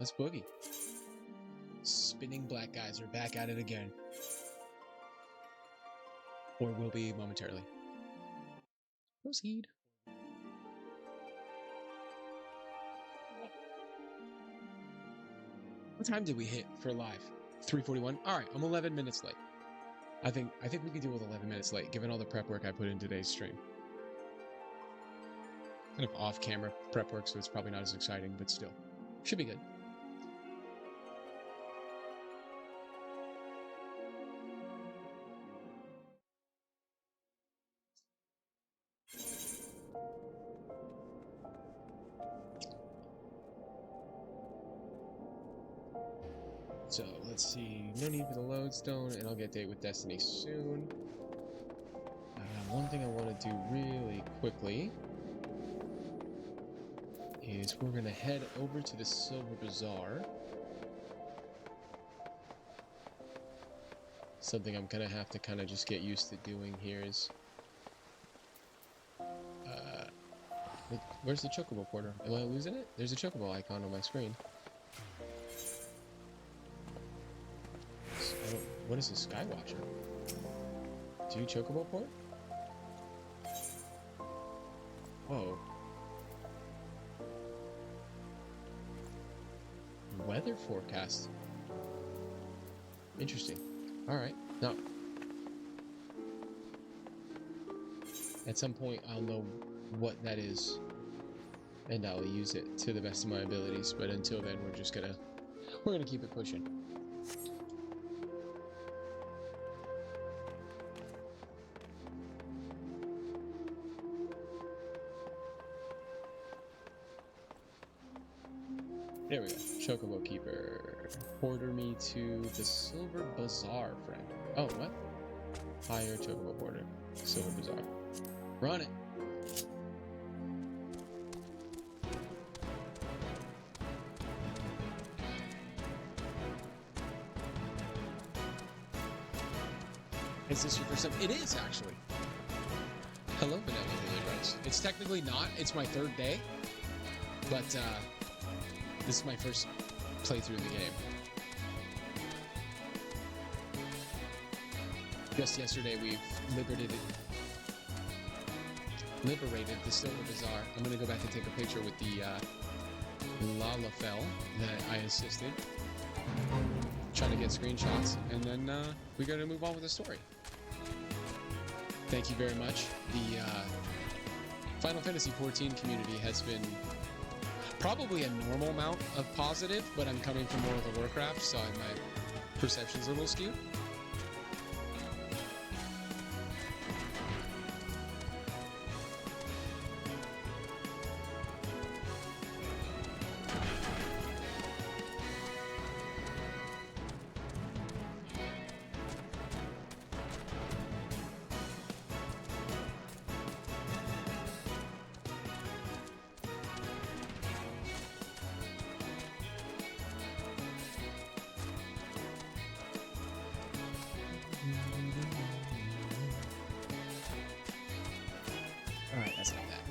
Let's boogie. Spinning black guys are back at it again. Or will be momentarily. Proceed. What time did we hit for live? 3:41. All right, I'm 11 minutes late. I think we could deal with 11 minutes late, given all the prep work I put in today's stream. Kind of off-camera prep work, so it's probably not as exciting, but still, should be good. So let's see, no need for the lodestone, and I'll get date with Destiny soon. One thing I want to do really quickly is we're going to head over to the Silver Bazaar. Something I'm going to have to kind of just get used to doing here is... where's the Chocobo porter? Am I losing it? There's a Chocobo icon on my screen. What is a Skywatcher? Do you Chocobo port? Whoa. Weather forecast. Interesting. Alright. No. At some point I'll know what that is and I'll use it to the best of my abilities, but until then we're gonna keep it pushing. There we go. Chocobo Keeper. Order me to the Silver Bazaar, friend. Oh, what? Hire Chocobo Porter. Silver Bazaar. Run it! Is this your first time? It is, actually. Hello, Vanilla Lily Rose. It's technically not. It's my third day. But, this is my first playthrough of the game. Just yesterday, we've liberated the Silver Bazaar. I'm gonna go back and take a picture with the Lalafell that I assisted. Trying to get screenshots, and then we gotta move on with the story. Thank you very much. The Final Fantasy XIV community has been probably a normal amount of positive, but I'm coming from World of Warcraft, so my perception's a little skewed. Alright, that's not that.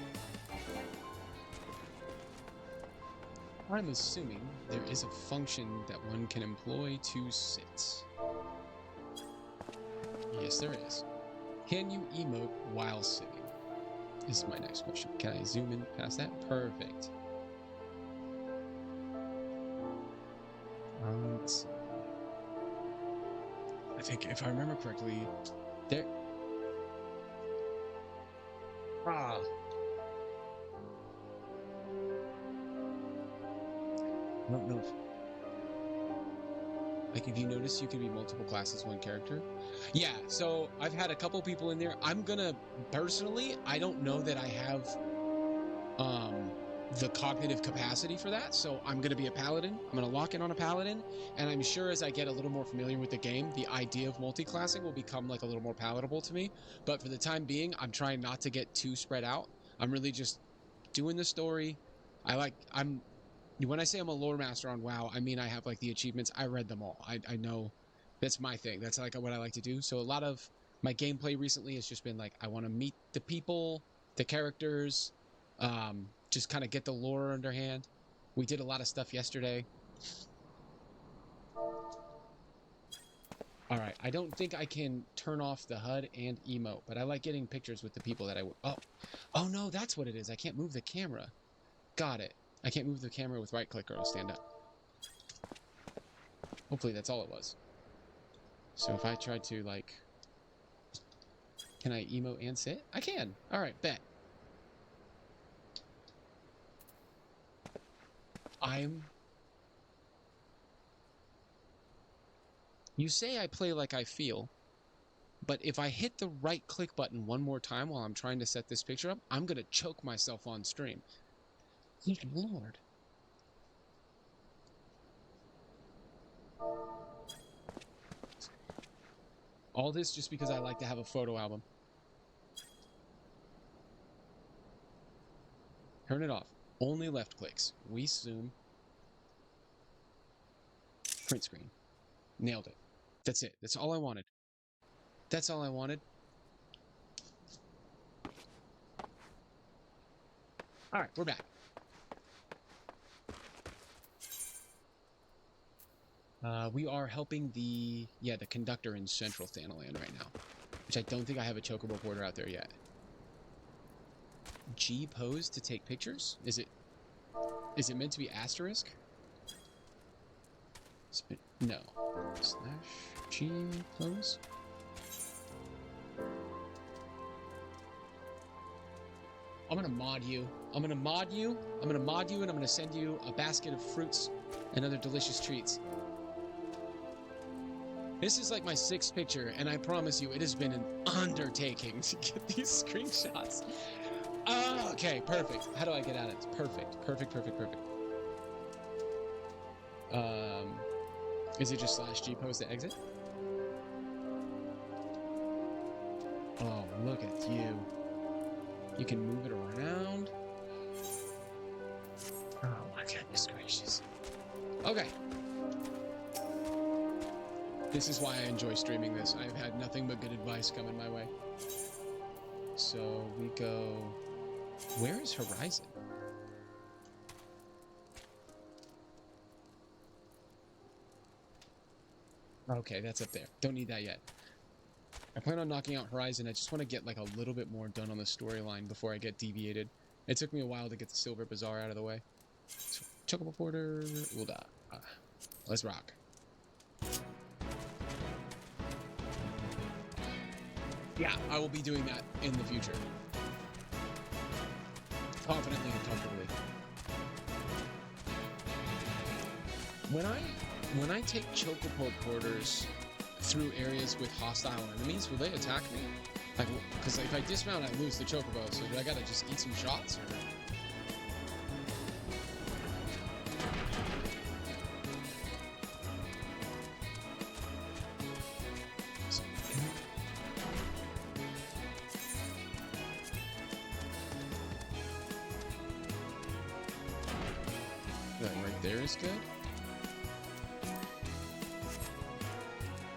I'm assuming there is a function that one can employ to sit. Yes, there is. Can you emote while sitting? This is my next question. Can I zoom in past that? Perfect. Let's see. I think if I remember correctly, there... Ah. I don't know if... Like, if you notice, you can be multiple classes, one character. Yeah, so I've had a couple people in there. I'm gonna... Personally, I don't know that I have... the cognitive capacity for that, so I'm going to be a paladin. I'm going to lock in on a paladin, and I'm sure as I get a little more familiar with the game, the idea of multi-classing will become like a little more palatable to me. But for the time being, I'm trying not to get too spread out. I'm really just doing the story. When I say I'm a lore master on WoW, I mean I have like the achievements. I read them all. I know that's my thing. That's like what I like to do. So a lot of my gameplay recently has just been like, I want to meet the people, the characters, just kind of get the lore underhand. We did a lot of stuff yesterday. All right, I don't think I can turn off the HUD and emote, but I like getting pictures with the people that I would. Oh no, that's what it is. I can't move the camera. Got it. I can't move the camera with right click or it'll stand up. Hopefully that's all it was. So if I try to like, can I emote and sit? I can. All right, bet. You say I play like I feel, but if I hit the right click button one more time while I'm trying to set this picture up, I'm gonna choke myself on stream. Good Lord. All this just because I like to have a photo album. Turn it off. Only left clicks. We zoom. Print screen. Nailed it. That's it. That's all I wanted. That's all I wanted. All right, we're back. We are helping the conductor in Central Thanaland right now, which I don't think I have a chocobo porter out there yet. G pose to take pictures? Is it meant to be asterisk? No. Slash G pose? I'm gonna mod you. I'm gonna mod you, and I'm gonna send you a basket of fruits and other delicious treats. This is like my 6th picture, and I promise you, it has been an undertaking to get these screenshots. Oh, okay, perfect. How do I get out of it? Perfect, perfect, perfect, perfect. Is it just slash G pose to exit? Oh, look at you. You can move it around. Oh my goodness gracious. Okay. This is why I enjoy streaming this. I've had nothing but good advice coming my way. So we go... Where is Horizon? Okay, that's up there. Don't need that yet. I plan on knocking out Horizon. I just want to get like a little bit more done on the storyline before I get deviated. It took me a while to get the Silver Bazaar out of the way. So, Chocobo Porter, Ulda. Let's rock. Yeah, I will be doing that in the future. Confidently and comfortably. When I take Chocobo Porters through areas with hostile enemies, will they attack me? Like, because if I dismount, I lose the Chocobo, so do I gotta just eat some shots, or...? That right there is good?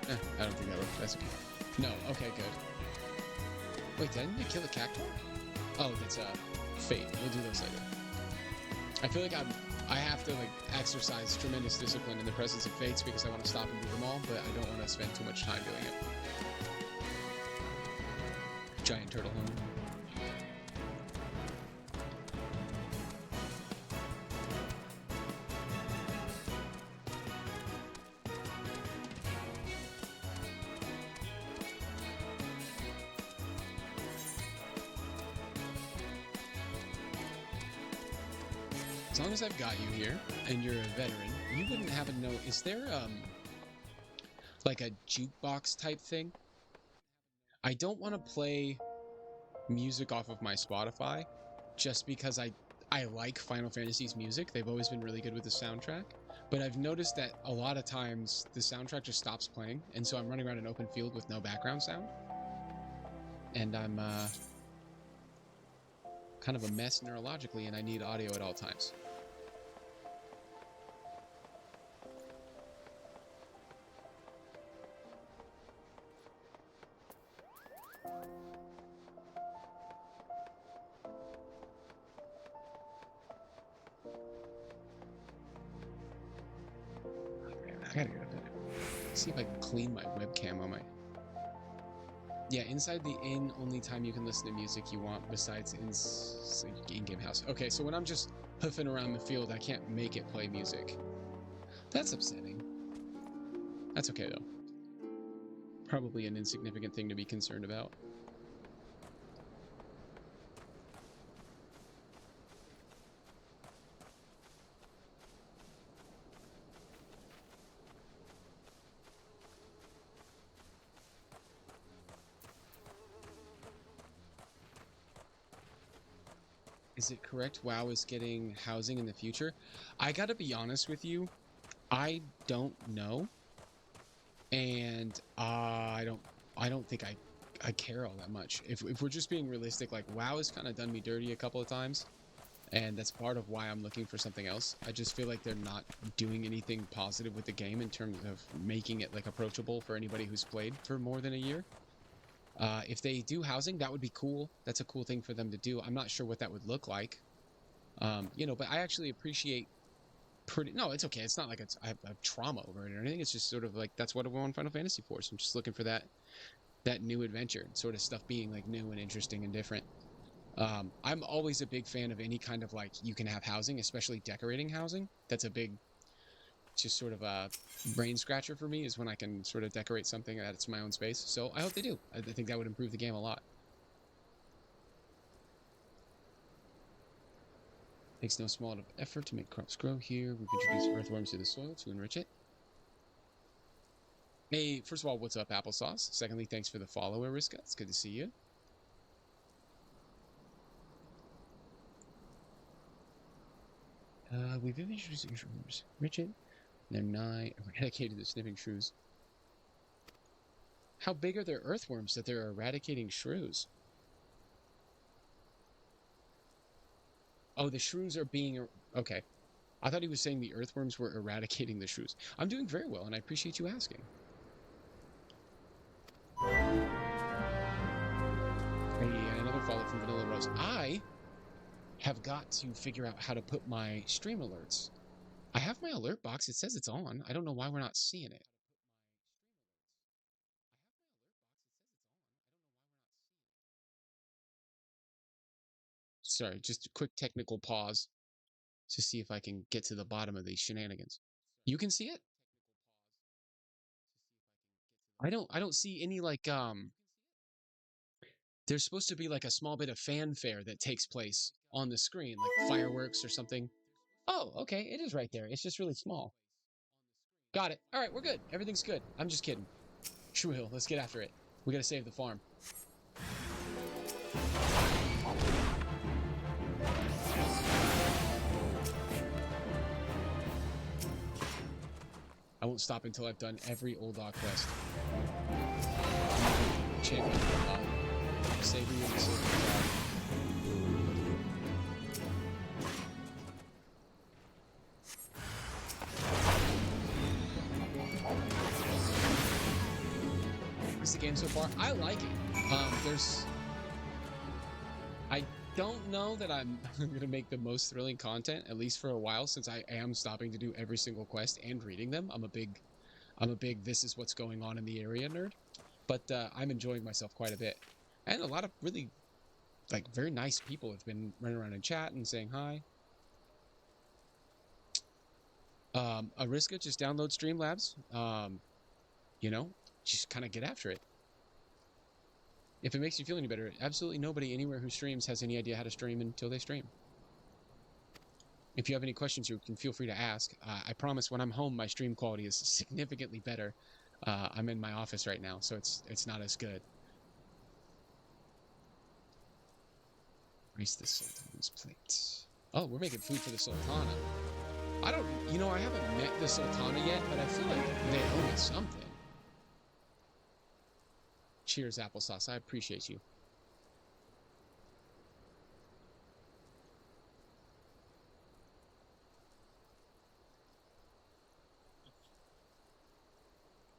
I don't think that worked. That's okay. No, okay, good. Wait, did I need to kill a cactuar? Oh, that's fate. We'll do those later. I feel like I have to like exercise tremendous discipline in the presence of fates because I want to stop and do them all, but I don't want to spend too much time doing it. Giant turtle home. As long as I've got you here, and you're a veteran, you wouldn't happen to know, is there, like a jukebox type thing? I don't want to play music off of my Spotify, just because I like Final Fantasy's music. They've always been really good with the soundtrack, but I've noticed that a lot of times the soundtrack just stops playing, and so I'm running around an open field with no background sound. And I'm, kind of a mess neurologically, and I need audio at all times. I gotta go to bed. See if I can clean my webcam on my... Yeah, inside the inn, only time you can listen to music you want besides in-game house. Okay, so when I'm just hoofing around the field, I can't make it play music. That's upsetting. That's okay, though. Probably an insignificant thing to be concerned about. Is it correct WoW is getting housing in the future? I gotta be honest with you, I don't know. And I don't think I care all that much. If we're just being realistic, like WoW has kind of done me dirty a couple of times, and that's part of why I'm looking for something else. I just feel like they're not doing anything positive with the game in terms of making it like approachable for anybody who's played for more than a year. If they do housing, that would be cool. That's a cool thing for them to do. I'm not sure what that would look like. You know, but I actually appreciate no, it's okay. It's not like I have trauma over it or anything. It's just sort of like that's what I want Final Fantasy for. So I'm just looking for that new adventure, sort of stuff being like new and interesting and different. I'm always a big fan of any kind of like you can have housing, especially decorating housing. That's a big, just sort of a brain scratcher for me is when I can sort of decorate something that's my own space. So I hope they do. I think that would improve the game a lot. Takes no small effort to make crops grow here. We've introduced earthworms to the soil to enrich it. Hey, first of all, what's up, Applesauce? Secondly, thanks for the follow, Ariska. It's good to see you. We've introduced earthworms. Enrich it. They're eradicated the sniffing shrews. How big are their earthworms that they're eradicating shrews? Oh, the shrews are being... Okay. I thought he was saying the earthworms were eradicating the shrews. I'm doing very well, and I appreciate you asking. Hey, another follow from Vanilla Rose. I have got to figure out how to put my stream alerts. I have my alert box. It says it's on. I don't know why we're not seeing it. Sorry, just a quick technical pause to see if I can get to the bottom of these shenanigans. You can see it? I don't see any like there's supposed to be like a small bit of fanfare that takes place on the screen, like fireworks or something. Oh, okay, it is right there. It's just really small. Got it. All right, we're good. Everything's good. I'm just kidding. True Hill, let's get after it. We gotta save the farm. I won't stop until I've done every old dog quest. Champion Savory and Silver Dog. What's the game so far? I like it. I don't know that I'm gonna make the most thrilling content, at least for a while, since I am stopping to do every single quest and reading them. I'm a big this is what's going on in the area nerd. But I'm enjoying myself quite a bit. And a lot of really, like, very nice people have been running around in chat and saying hi. Ariska, just download Streamlabs. You know, just kind of get after it. If it makes you feel any better, absolutely nobody anywhere who streams has any idea how to stream until they stream. If you have any questions, you can feel free to ask. I promise when I'm home, my stream quality is significantly better. I'm in my office right now, so it's not as good. Raise the Sultan's plate. Oh, we're making food for the Sultana. I haven't met the Sultana yet, but I feel like they owe me something. Cheers, Applesauce. I appreciate you.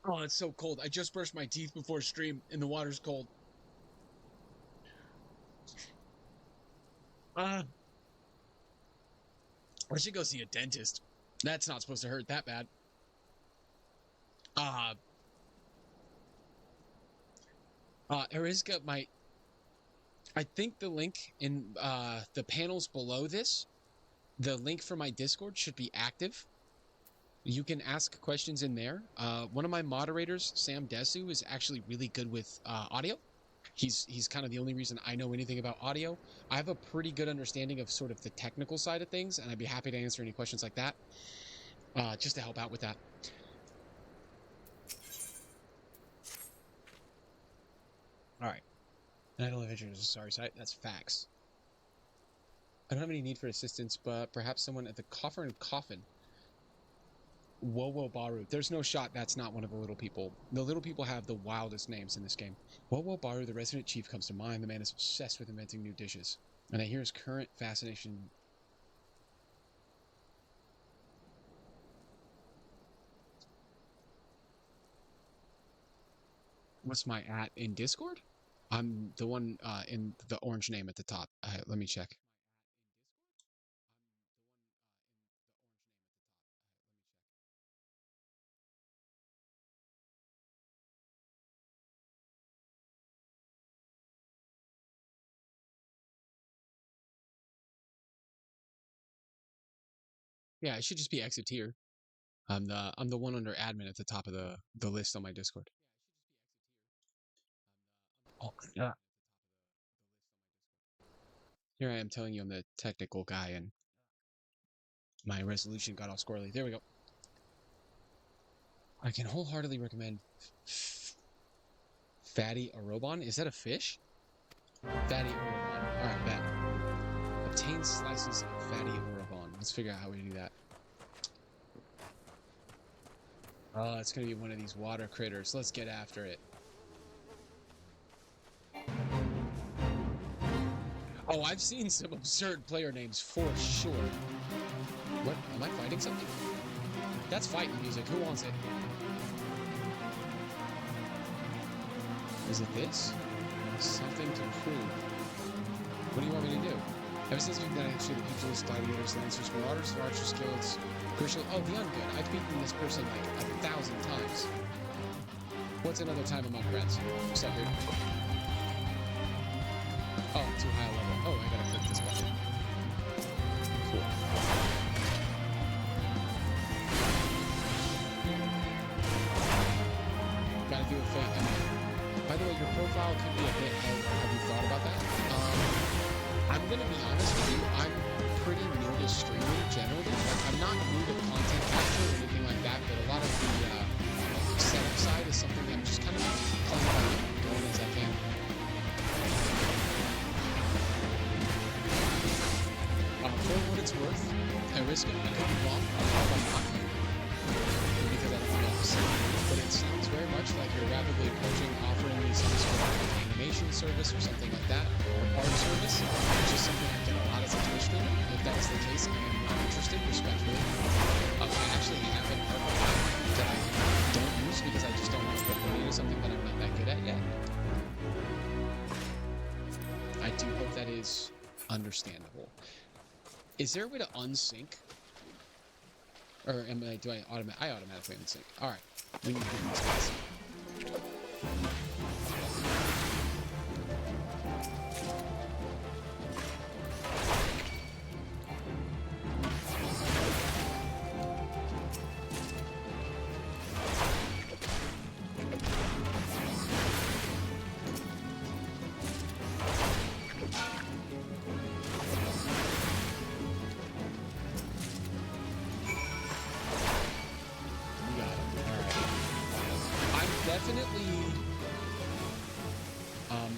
Oh, it's so cold. I just brushed my teeth before stream, and the water's cold. I should go see a dentist. That's not supposed to hurt that bad. Uh, Eriska, I think the link in the panels below this, the link for my Discord should be active. You can ask questions in there. One of my moderators, Sam Desu, is actually really good with audio. He's kind of the only reason I know anything about audio. I have a pretty good understanding of sort of the technical side of things, and I'd be happy to answer any questions like that, just to help out with that. All right. And I don't have interest. Sorry, that's facts. I don't have any need for assistance, but perhaps someone at the Coffer and Coffin. Wowo Baru. There's no shot that's not one of the little people. The little people have the wildest names in this game. Wowo Baru, the resident chief, comes to mind. The man is obsessed with inventing new dishes. And I hear his current fascination. What's my @ in Discord? I'm the one in the orange name at the top. Let me check. Yeah, it should just be exit here. I'm the one under admin at the top of the list on my Discord. Oh, yeah. Here I am telling you I'm the technical guy, and my resolution got all squirrely. There we go. I can wholeheartedly recommend Fatty Arobon. Is that a fish? Fatty Arobon. Alright, bet. Obtain slices of Fatty Arobon. Let's figure out how we do that. Oh, it's gonna be one of these water critters. Let's get after it. Oh, I've seen some absurd player names for sure. What? Am I fighting something? That's fighting music. Who wants it? Is it this? Something to prove. What do you want me to do? Ever since we've done actually the pugilists, gladiators, lancers, marauders, archers, guilds, crucial. Oh, the ungood. I've beaten this person like 1,000 times. What's another time among friends? What's up, dude? Oh, too high a level. Oh, I gotta click this button. Cool. Gotta do a fake. By the way, your profile could be a bit heavy. Have you thought about that? I'm gonna be honest with you. I'm pretty new to streaming generally. Like, I'm not new to content capture or anything like that, but a lot of the setup side is something that I'm just kind of playing by going as I can. For what it's worth, Eriska, I could be wrong. I'm not because I don't know. But it sounds very much like you're rapidly approaching offering me some sort of animation service or something like that, or art service, which is something I get a lot as a Twitch streamer. If that's the case, I am not interested, respectfully. I actually have an art that I don't use because I just don't want to put money into something that I'm not that good at yet. I do hope that is understandable. Is there a way to unsync? Or do I automatically unsync? Alright. We need to do this.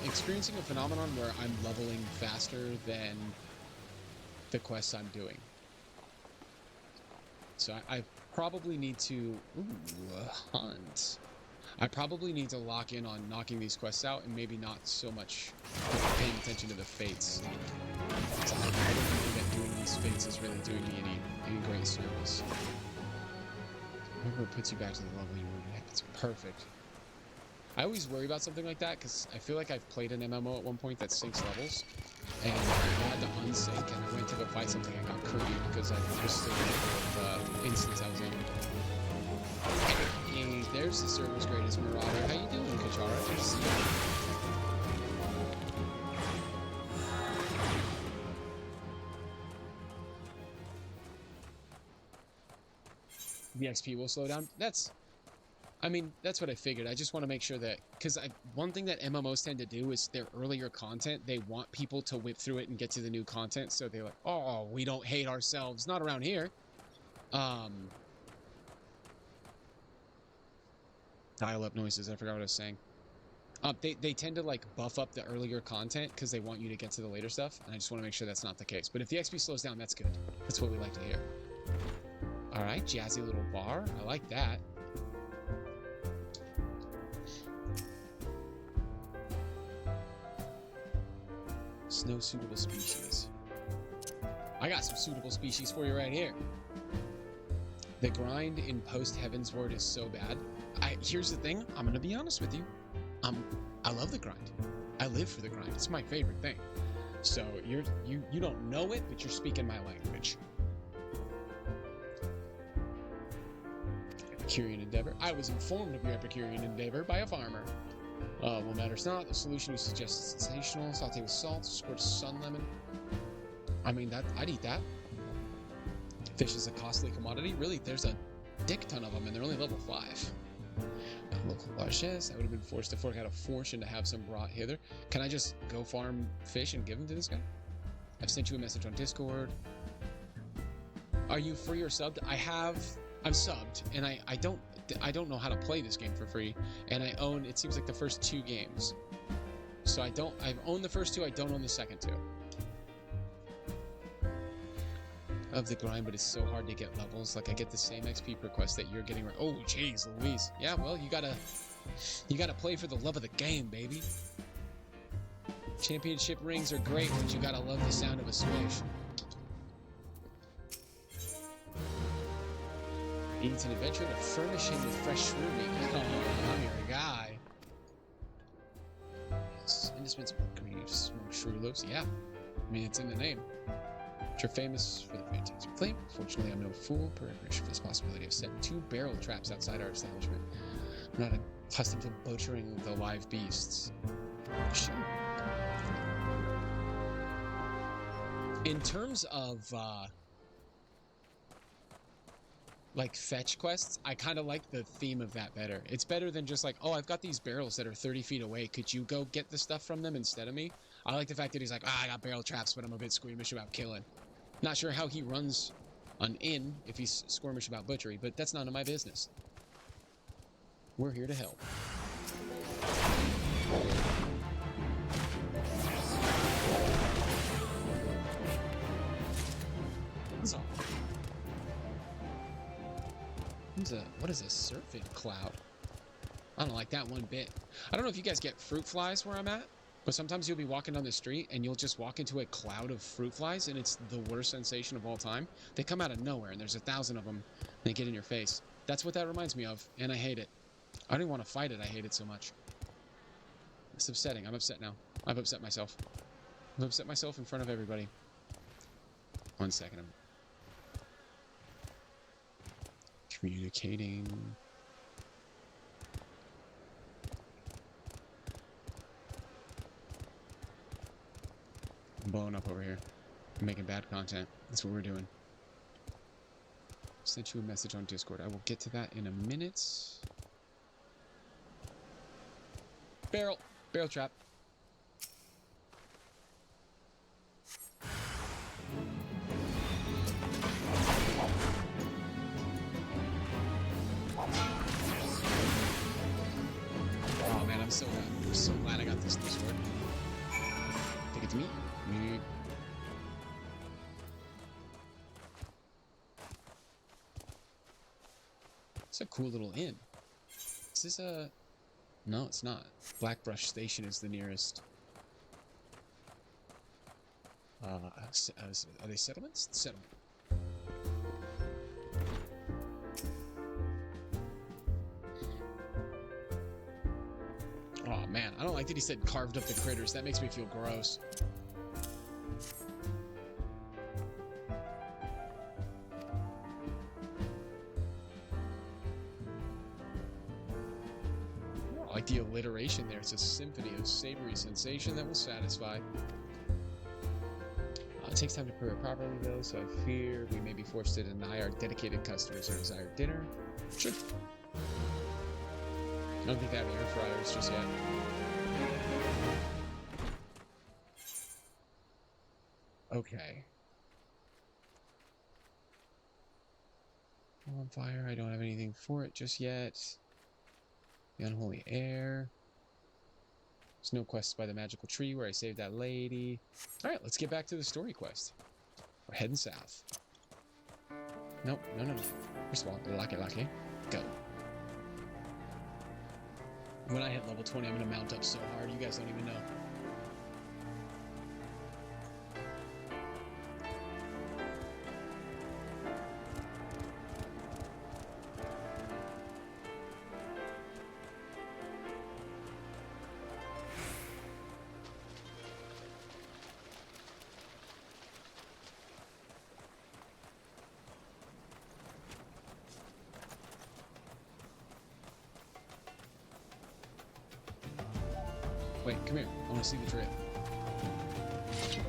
Experiencing a phenomenon where I'm leveling faster than the quests I'm doing. So I probably need to hunt. I probably need to lock in on knocking these quests out and maybe not so much paying attention to the fates. So I don't think that doing these fates is really doing me any great service. Whoever puts you back to the level you were at, it's perfect. I always worry about something like that because I feel like I've played an MMO at one point that syncs levels, and I had to unsync, and I went to go fight something and got curried because I was still in the instance I was in. And there there's the server's greatest marauder. How you doing, Katara? Good to see you. The XP will slow down. I mean, that's what I figured. I just want to make sure that, because one thing that MMOs tend to do is their earlier content, they want people to whip through it and get to the new content. So they're like, oh, we don't hate ourselves. Not around here. Dial-up noises. I forgot what I was saying. They tend to like buff up the earlier content because they want you to get to the later stuff. And I just want to make sure that's not the case. But if the XP slows down, that's good. That's what we like to hear. All right, jazzy little bar. I like that. No suitable species. I got some suitable species for you right here. The grind in post Heavensward is so bad. Here's the thing. I'm gonna be honest with you. I love the grind. I live for the grind. It's my favorite thing. So you don't know it, but you're speaking my language. Epicurean endeavor. I was informed of your Epicurean endeavor by a farmer. What matters not, the solution you suggest is sensational. Sauté with salt, squirt sun lemon. I mean, I'd eat that. Fish is a costly commodity. Really, there's a dick ton of them, and they're only level 5. Local largesse. I would have been forced to fork out a fortune to have some brought hither. Can I just go farm fish and give them to this guy? I've sent you a message on Discord. Are you free or subbed? I'm subbed, and I don't know how to play this game for free, and I own, it seems like, the first 2 games. So I've owned the first 2, I don't own the second 2. Of the grind, but it's so hard to get levels. Like, I get the same XP per quest that you're getting. Oh, jeez, Louise. Yeah, well, you gotta play for the love of the game, baby. Championship rings are great, but you gotta love the sound of a swish. Needs an adventure to furnish him with fresh shroom meat. Oh, I'm your guy. Yes, indispensable grief, smoked shrew loaves. Yeah, I mean, it's in the name. You're famous for the fantastic flame. Fortunately, I'm no fool. Perish for this possibility of setting 2 barrel traps outside our establishment. I'm not accustomed to butchering the live beasts. Sure. In terms of like fetch quests, I kind of like the theme of that better. It's better than just like, oh, I've got these barrels that are 30 feet away. Could you go get the stuff from them instead of me? I like the fact that he's like, I got barrel traps, but I'm a bit squeamish about killing. Not sure how he runs an inn if he's squirmish about butchery, but that's none of my business. We're here to help. What is a serpent cloud? I don't like that one bit. I don't know if you guys get fruit flies where I'm at, but sometimes you'll be walking down the street and you'll just walk into a cloud of fruit flies, and it's the worst sensation of all time. They come out of nowhere, and there's 1,000 of them, and they get in your face. That's what that reminds me of, and I hate it. I don't even want to fight it. I hate it so much. It's upsetting. I'm upset now. I've upset myself. I've upset myself in front of everybody. 1 second. I'm communicating. I'm blowing up over here. I'm making bad content. That's what we're doing. Sent you a message on Discord. I will get to that in a minute. Barrel trap. Oh man, I'm so glad I got this new sword. Take it to me. It's a cool little inn. Is this a... No, it's not. Blackbrush Station is the nearest. Are they settlements? Settlement. Oh man, I don't like that he said carved up the critters. That makes me feel gross. like the alliteration there. It's a symphony of savory sensation that will satisfy. It takes time to prepare properly, though, so I fear we may be forced to deny our dedicated customers their desired dinner. Sure. I don't think they have air fryers just yet. Okay. On fire. I don't have anything for it just yet. The unholy air. There's no quests by the magical tree where I saved that lady. All right, let's get back to the story quest. We're heading south. Nope, no. First of all, lucky. Go. When I hit level 20, I'm going to mount up so hard, you guys don't even know. Wait, come here. I want to see the drip.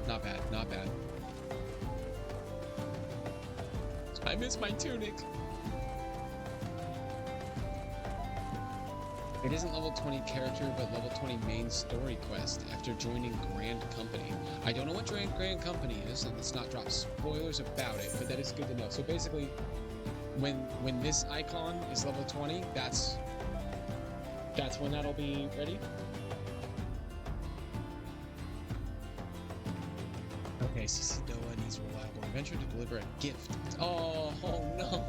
Not bad, not bad. I miss my tunic. It isn't level 20 character, but level 20 main story quest after joining Grand Company. I don't know what Grand Company is, and let's not drop spoilers about it, but that is good to know. So basically, when this icon is level 20, that's when that'll be ready. Okay, Sisidoa needs a reliable adventure to deliver a gift. Oh no!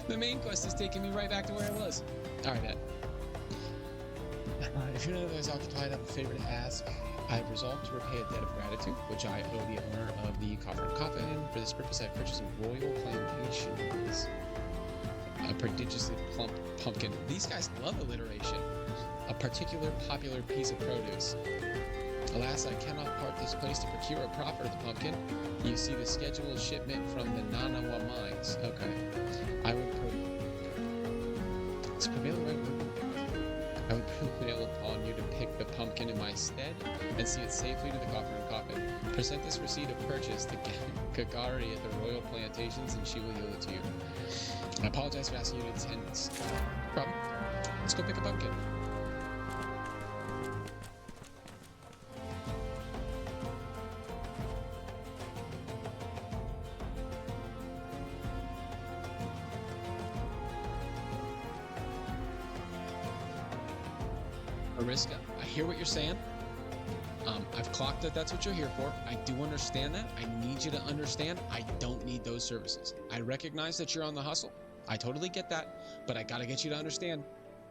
The main quest is taking me right back to where I was. Alright, bet. If you're not otherwise occupied, I have a favor to ask. I have resolved to repay a debt of gratitude, which I owe the owner of the Coffer and Coffin. For this purpose, I purchased a royal plantation. A prodigiously plump pumpkin. These guys love alliteration. A particular popular piece of produce. Alas, I cannot part this place to procure a profit of the pumpkin. You see the scheduled shipment from the Nanawa mines. Okay. I would prevail upon you to pick the pumpkin in my stead and see it safely to the Coffer and Coffin. Present this receipt of purchase to Kagari at the Royal Plantations and she will yield it to you. I apologize for asking you to attend this. Problem? Let's go pick a pumpkin. Ariska, I hear what you're saying. I've clocked that that's what you're here for. I do understand that. I need you to understand I don't need those services. I recognize that you're on the hustle. I totally get that, but I gotta get you to understand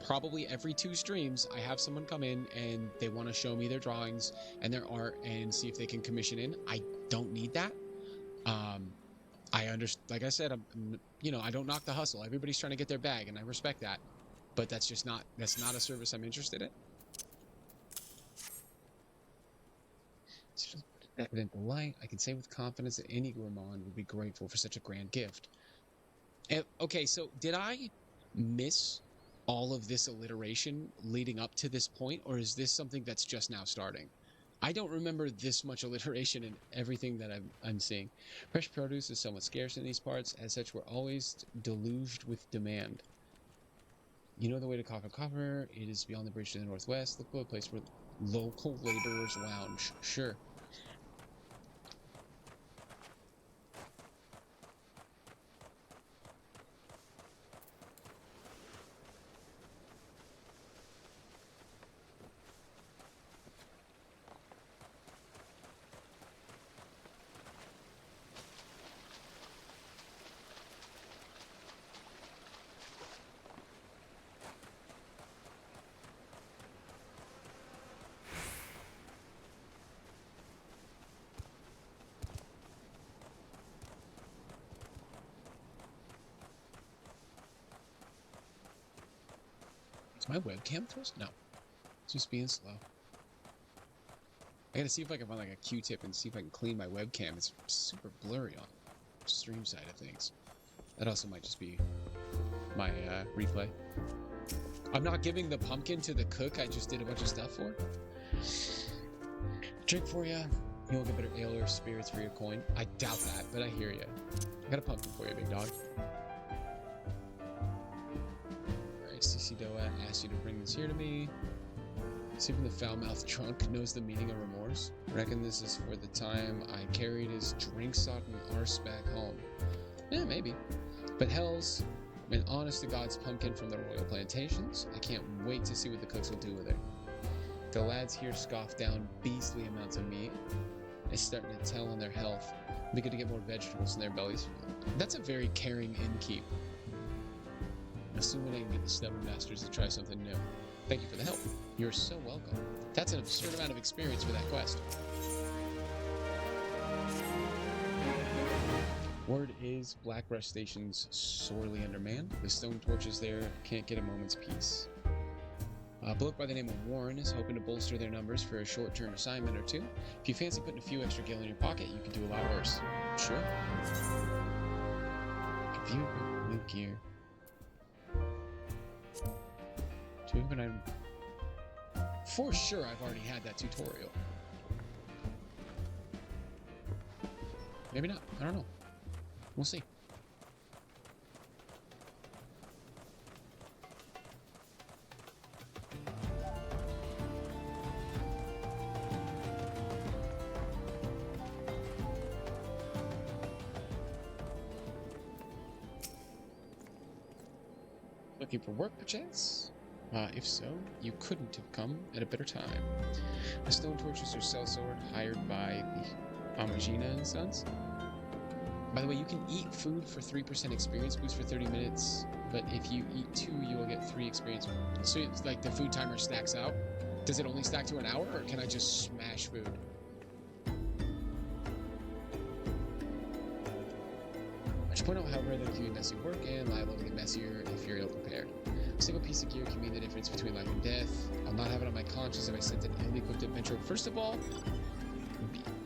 probably every 2 streams I have someone come in and they want to show me their drawings and their art and see if they can commission in. I don't need that. I understand, like I said, I don't knock the hustle. Everybody's trying to get their bag and I respect that, but that's not a service I'm interested in. Evident delight. I can say with confidence that any gourmand would be grateful for such a grand gift. Okay, so did I miss all of this alliteration leading up to this point, or is this something that's just now starting? I don't remember this much alliteration in everything that I'm seeing. Fresh produce is somewhat scarce in these parts. As such, we're always deluged with demand. You know the way to Coffer. It is beyond the bridge to the northwest. Look for a place where local laborers lounge. Sure. Is my webcam first? No. It's just being slow. I gotta see if I can find like a Q-tip and see if I can clean my webcam. It's super blurry on the stream side of things. That also might just be my replay. I'm not giving the pumpkin to the cook I just did a bunch of stuff for. Drink for you. You'll get better ale or spirits for your coin. I doubt that, but I hear you. I got a pumpkin for you, big dog. Alright, CC Doa asked you to bring this here to me. See if the foul-mouthed drunk knows the meaning of remorse. Reckon this is for the time I carried his drink-sodden arse back home. Yeah, maybe. But hell's an honest-to-God's pumpkin from the royal plantations. I can't wait to see what the cooks will do with it. The lads here scoff down beastly amounts of meat. It's starting to tell on their health. It'd be good to get more vegetables in their bellies. That's a very caring innkeep. Assuming I can get the stubborn masters to try something new. Thank you for the help. You're so welcome. That's an absurd amount of experience for that quest. Word is Black Rush Station's sorely undermanned. The stone torches there can't get a moment's peace. A bloke by the name of Warren is hoping to bolster their numbers for a short-term assignment or two. If you fancy putting a few extra gil in your pocket, you can do a lot worse. Sure. View new gear. But I'm for sure I've already had that tutorial. Maybe not. I don't know. We'll see. Looking for work, perchance? If so, you couldn't have come at a better time. The stone torches are sellsword hired by the Amagina and Sons. By the way, you can eat food for 3% experience boost for 30 minutes, but if you eat 2, you will get 3 experience. So it's like the food timer stacks out. Does it only stack to an hour, or can I just smash food? I should point out how rare they do messy work and liable to get messier if you're ill-prepared. A single piece of gear can mean the difference between life and death. I'll not have it on my conscience if I sent an ill-equipped adventurer. First of all,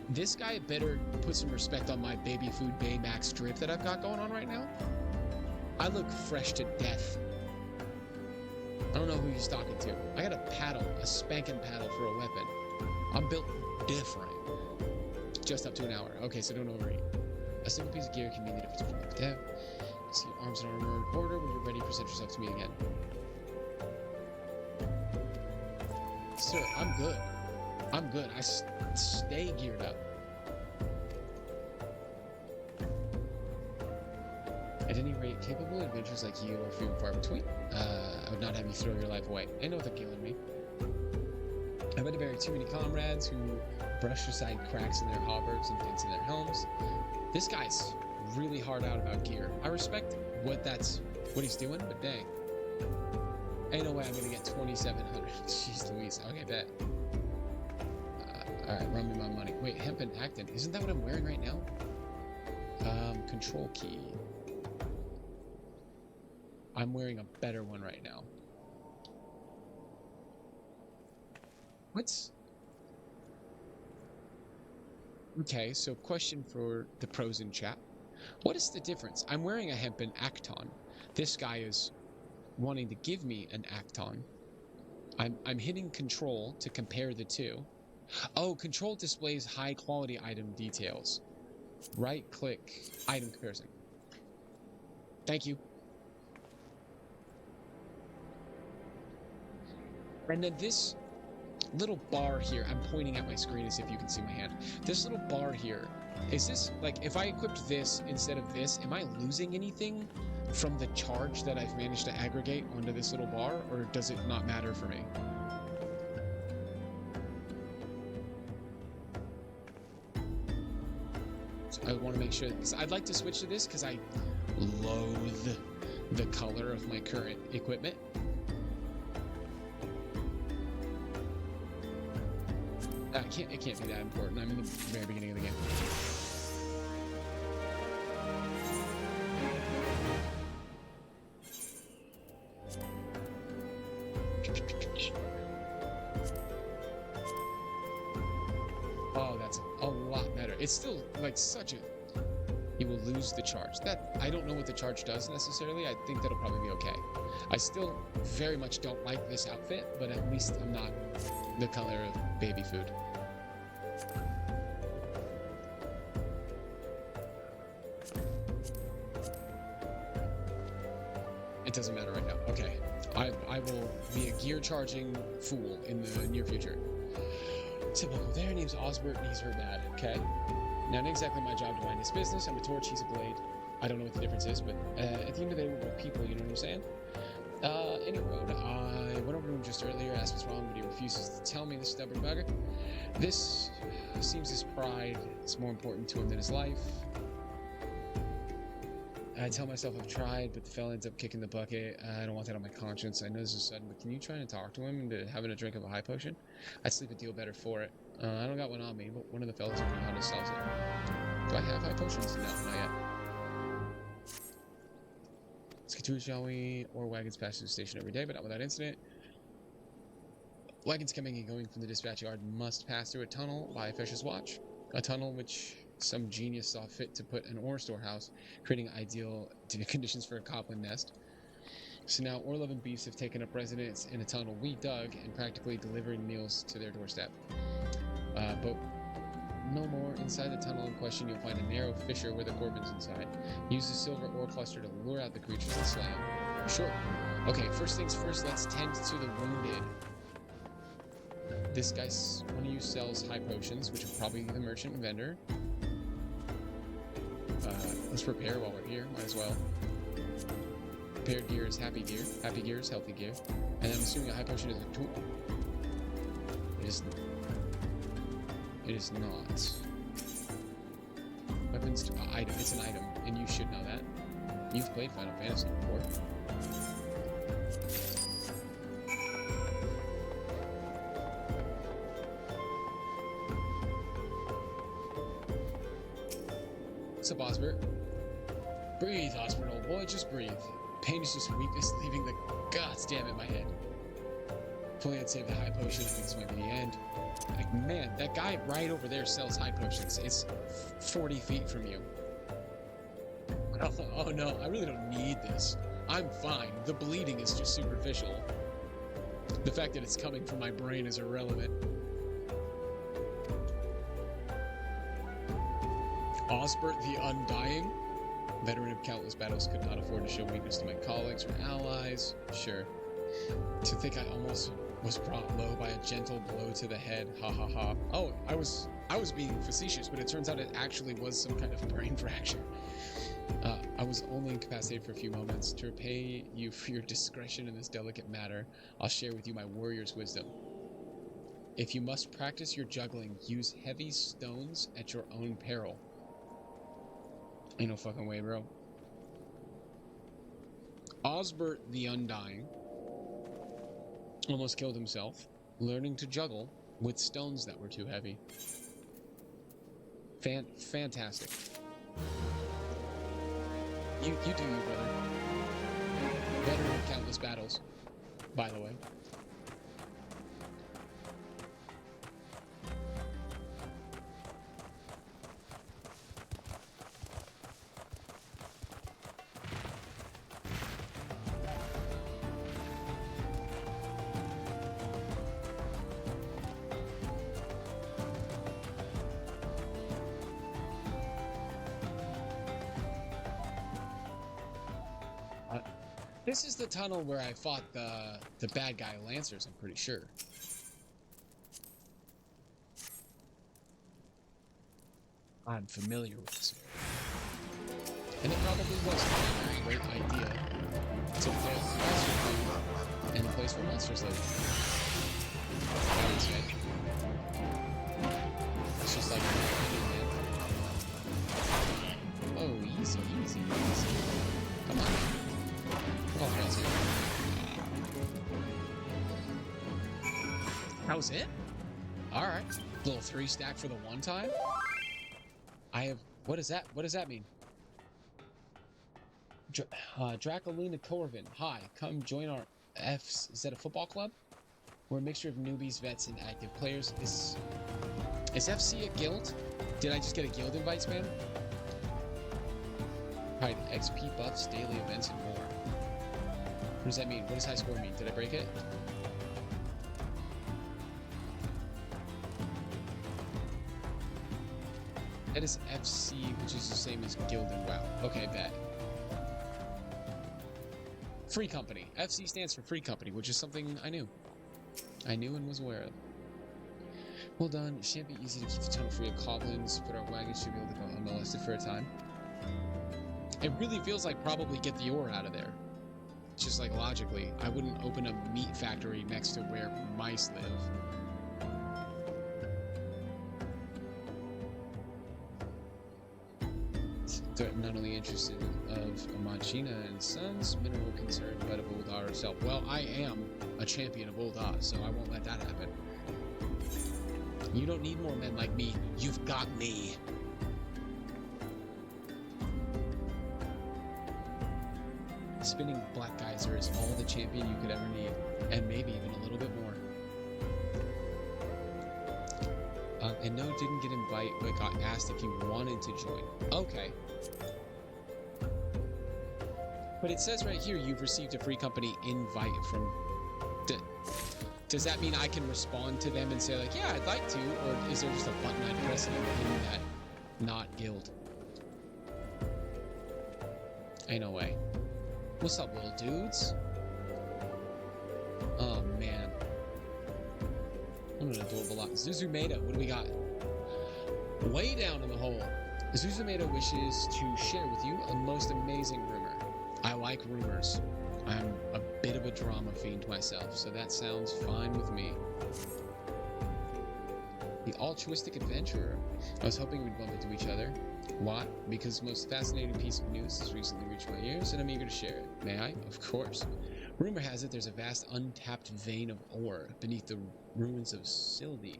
this guy better put some respect on my baby food Baymax drip that I've got going on right now. I look fresh to death. I don't know who he's talking to. I got a paddle, a spanking paddle for a weapon. I'm built different. Just up to an hour. Okay, so don't overeat. A single piece of gear can mean the difference between life and death. See your arms and armor in order when you're ready. Present yourself to me again. Sir, I'm good. I'm good. I stay geared up. At any rate, capable adventures like you are few and far between. I would not have you throw your life away. Ain't no thank killing me. I've had to bury too many comrades who brush aside cracks in their hauberks and dents in their helms. This guy's really hard out about gear. I respect what he's doing, but dang. Ain't no way I'm gonna get 2,700. Jeez Louise. Okay, bet. Alright, run me my money. Wait, hemp and actin. Isn't that what I'm wearing right now? Control key. I'm wearing a better one right now. What's... Okay, so question for the pros in chat. What is the difference? I'm wearing a hempen acton. This guy is wanting to give me an acton. I'm hitting control to compare the two. Oh, control displays high quality item details. Right click, item comparison. Thank you. And then this little bar here, I'm pointing at my screen as if you can see my hand. This little bar here, is this, like, if I equipped this instead of this, am I losing anything from the charge that I've managed to aggregate onto this little bar, or does it not matter for me? So I want to make sure, because I'd like to switch to this, because I loathe the color of my current equipment. It can't be that important. I'm in the very beginning of the game. Oh, that's a lot better. It's still like such a... You will lose the charge. That I don't know what the charge does necessarily. I think that'll probably be okay. I still very much don't like this outfit, but at least I'm not the color of baby food. It doesn't matter right now. Okay. I will be a gear charging fool in the near future. Typical. Their name's Osbert and he's her bad. Okay. Now, not exactly my job to mind his business. I'm a torch, he's a blade. I don't know what the difference is, but at the end of the day, we're both people, you know what I'm saying? Anyway, I went over to him just earlier, asked what's wrong, but he refuses to tell me, the stubborn bugger. This seems his pride is more important to him than his life. I tell myself I've tried, but the fella ends up kicking the bucket. I don't want that on my conscience. I know this is sudden, but can you try and talk to him into having a drink of a high potion? I'd sleep a deal better for it. I don't got one on me, but one of the fellas over behind us sells it. Do I have high potions? No, not yet. Let's get to it, shall we? Or wagons pass through the station every day, but not without incident. Wagons coming and going from the dispatch yard must pass through a tunnel by Fisher's watch. A tunnel which some genius saw fit to put an ore storehouse, creating ideal conditions for a goblin nest. So now Orlov and Beefs have taken up residence in a tunnel we dug and practically delivering meals to their doorstep. But no more. Inside the tunnel in question, you'll find a narrow fissure with a Gorgon's inside. Use the silver ore cluster to lure out the creatures and slay them. Sure. Okay, first things first, let's tend to the wounded. This guy's one of you sells high potions, which are probably the merchant and vendor. Let's prepare while we're here, might as well. Prepared gear is happy gear. Happy gear is healthy gear. And I'm assuming a high potion is a tool. It is not. Weapons to item. It's an item, and you should know that. You've played Final Fantasy before. What's up, Osbert? Breathe, Osbert, old boy, just breathe. Pain is just weakness leaving the gods damn in my head. If only I'd save the high potion, I think this might be the end. Like, man, that guy right over there sells high potions. It's 40 feet from you. Oh no, I really don't need this. I'm fine. The bleeding is just superficial. The fact that it's coming from my brain is irrelevant. Osbert the Undying. Veteran of countless battles, could not afford to show weakness to my colleagues or allies. Sure. To think I almost was brought low by a gentle blow to the head. Ha ha ha. Oh, I was being facetious, but it turns out it actually was some kind of brain fracture. I was only incapacitated for a few moments. To repay you for your discretion in this delicate matter, I'll share with you my warrior's wisdom. If you must practice your juggling, use heavy stones at your own peril. Ain't no fucking way, bro. Osbert the Undying almost killed himself, learning to juggle with stones that were too heavy. Fantastic. You do you, brother. Veteran of countless battles, by the way. This is the tunnel where I fought the bad guy Lancers, I'm pretty sure. I'm familiar with this area. And it probably was a great idea to build monster food and a place where monsters live. It's just like, oh, easy. Come on. That was it? Alright. Little 3 stack for the one time? What is that? What does that mean? Dracolina Corvin. Hi, come join our Is that a football club? We're a mixture of newbies, vets, and active players. Is FC a guild? Did I just get a guild invite, spam? Alright, XP buffs, daily events, and more. does that mean? What does high score mean? Did I break it? That is FC, which is the same as Guild and WoW. Okay, bet. Free Company. FC stands for Free Company, which is something I knew. I knew and was aware of. Well done. It shan't be easy to keep the tunnel free of goblins, but our wagons should be able to go unmolested for a time. It really feels like probably get the ore out of there. Just like logically, I wouldn't open a meat factory next to where mice live. They're not only interested of Machina and Sons, mineral concern, but of Ul'dah herself. Well, I am a champion of Ul'dah, so I won't let that happen. You don't need more men like me. You've got me. Spinning Black Geyser is all the champion you could ever need, and maybe even a little bit more. And no, didn't get invited, but got asked if he wanted to join. Okay. But it says right here, you've received a Free Company invite from... Does that mean I can respond to them and say, like, yeah, I'd like to? Or is there just a button I'd press and in that not guild? Ain't no way. What's up, little dudes? Oh, man. I'm an adorable lot. Zuzumeda, what do we got? Way down in the hole. Zuzumeda wishes to share with you a most amazing rumor. I like rumors. I'm a bit of a drama fiend myself, so that sounds fine with me. The altruistic adventurer. I was hoping we'd bump into each other. Why? Because the most fascinating piece of news has recently reached my ears, and I'm eager to share it. May I? Of course. Rumor has it there's a vast untapped vein of ore beneath the ruins of Sildi.